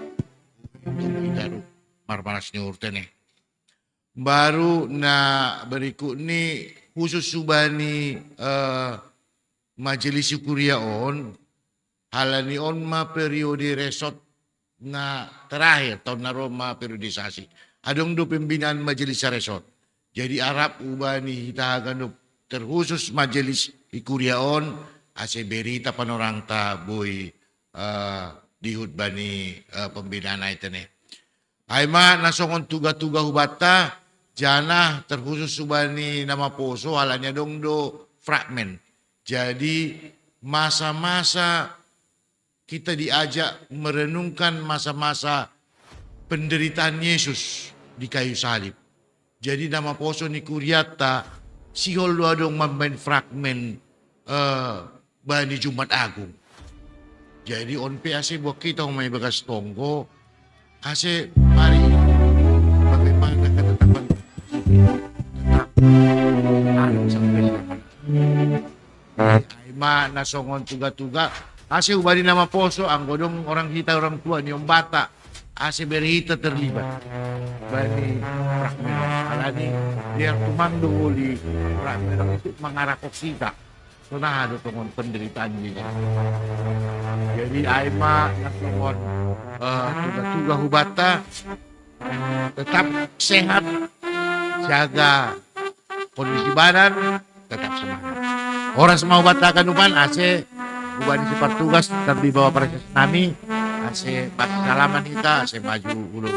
Speaker 9: Untuk kita marmaras nyurtene. Baru na berikut ni khusus subani majelis kuria on halani on ma periode resort na terakhir tahun na Roma periodisasi. Adong do pembinaan majelis resort. Jadi Arab ubani kita akan terkhusus majelis ikuriaon ase berita panorang ta boy dihut bani pembinaan itene. Aima nasongon tuga-tuga hubata jana terkhusus ubani nama poso halanya dong do fragmen. Jadi masa-masa kita diajak merenungkan masa-masa penderitaan Yesus di kayu salib. Jadi nama poso ni kuriata sihol lu adong main fragmen bani Jumat Agung. Jadi on PAC buat kita may bagas tonggo Ase mari bagaimana ketetapan tetap tahan sampai Aima nasongon tuga-tuga ase ubadi nama poso anggodong orang kita orang tua ni Bata ase berita terlibat bani Prakmenos alani dia tumando uli Prakmenos itu mengarakok sita sunah ada tongon penderitaan dia jadi Aima nasongon tuga-tuga hubata tetap sehat jaga kondisi badan tetap semangat orang semua hubata kanupan ase ubani sifat tugas tetap di bawah proses nami ase salaman kita ase maju ulu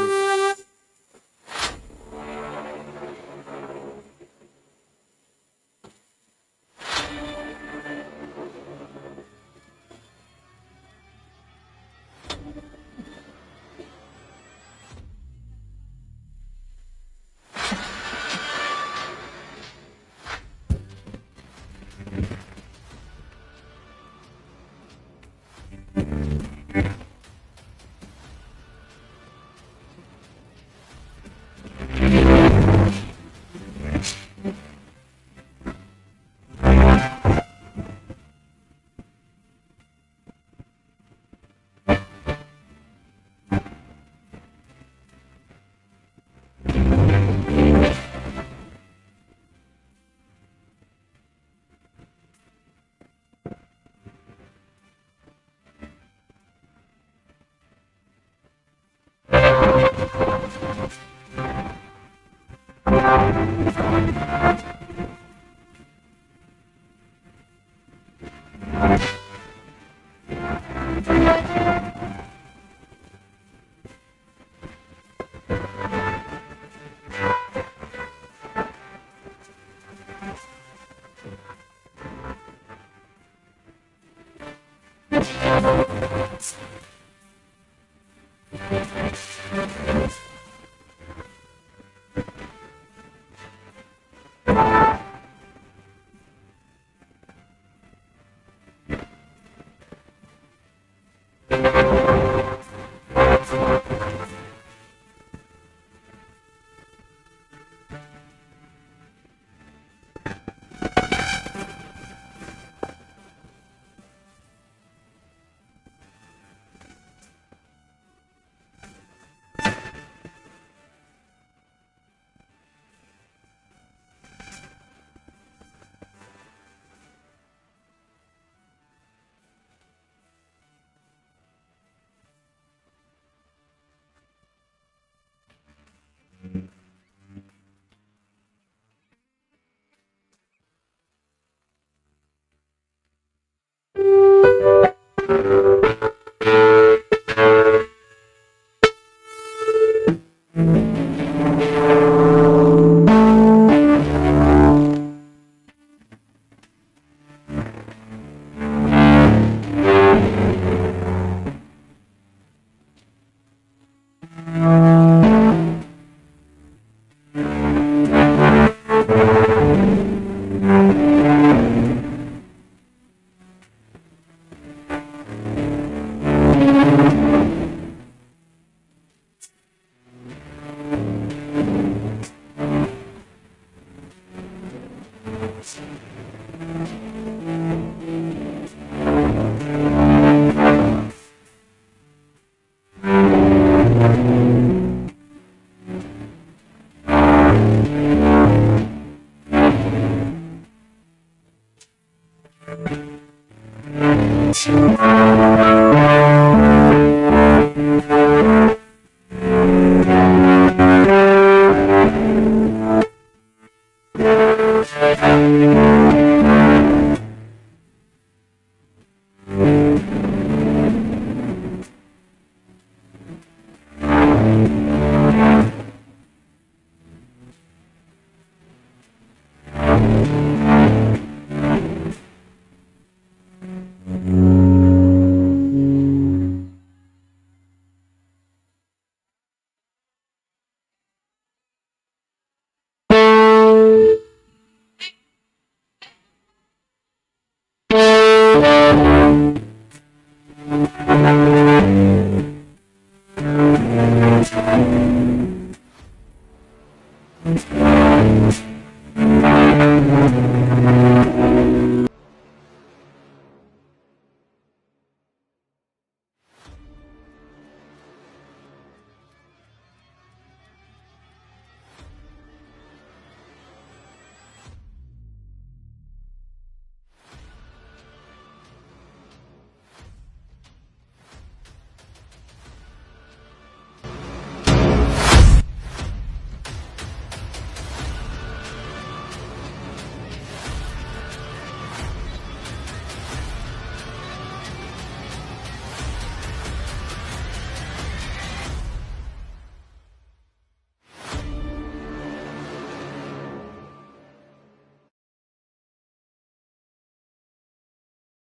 Speaker 2: Tuhan.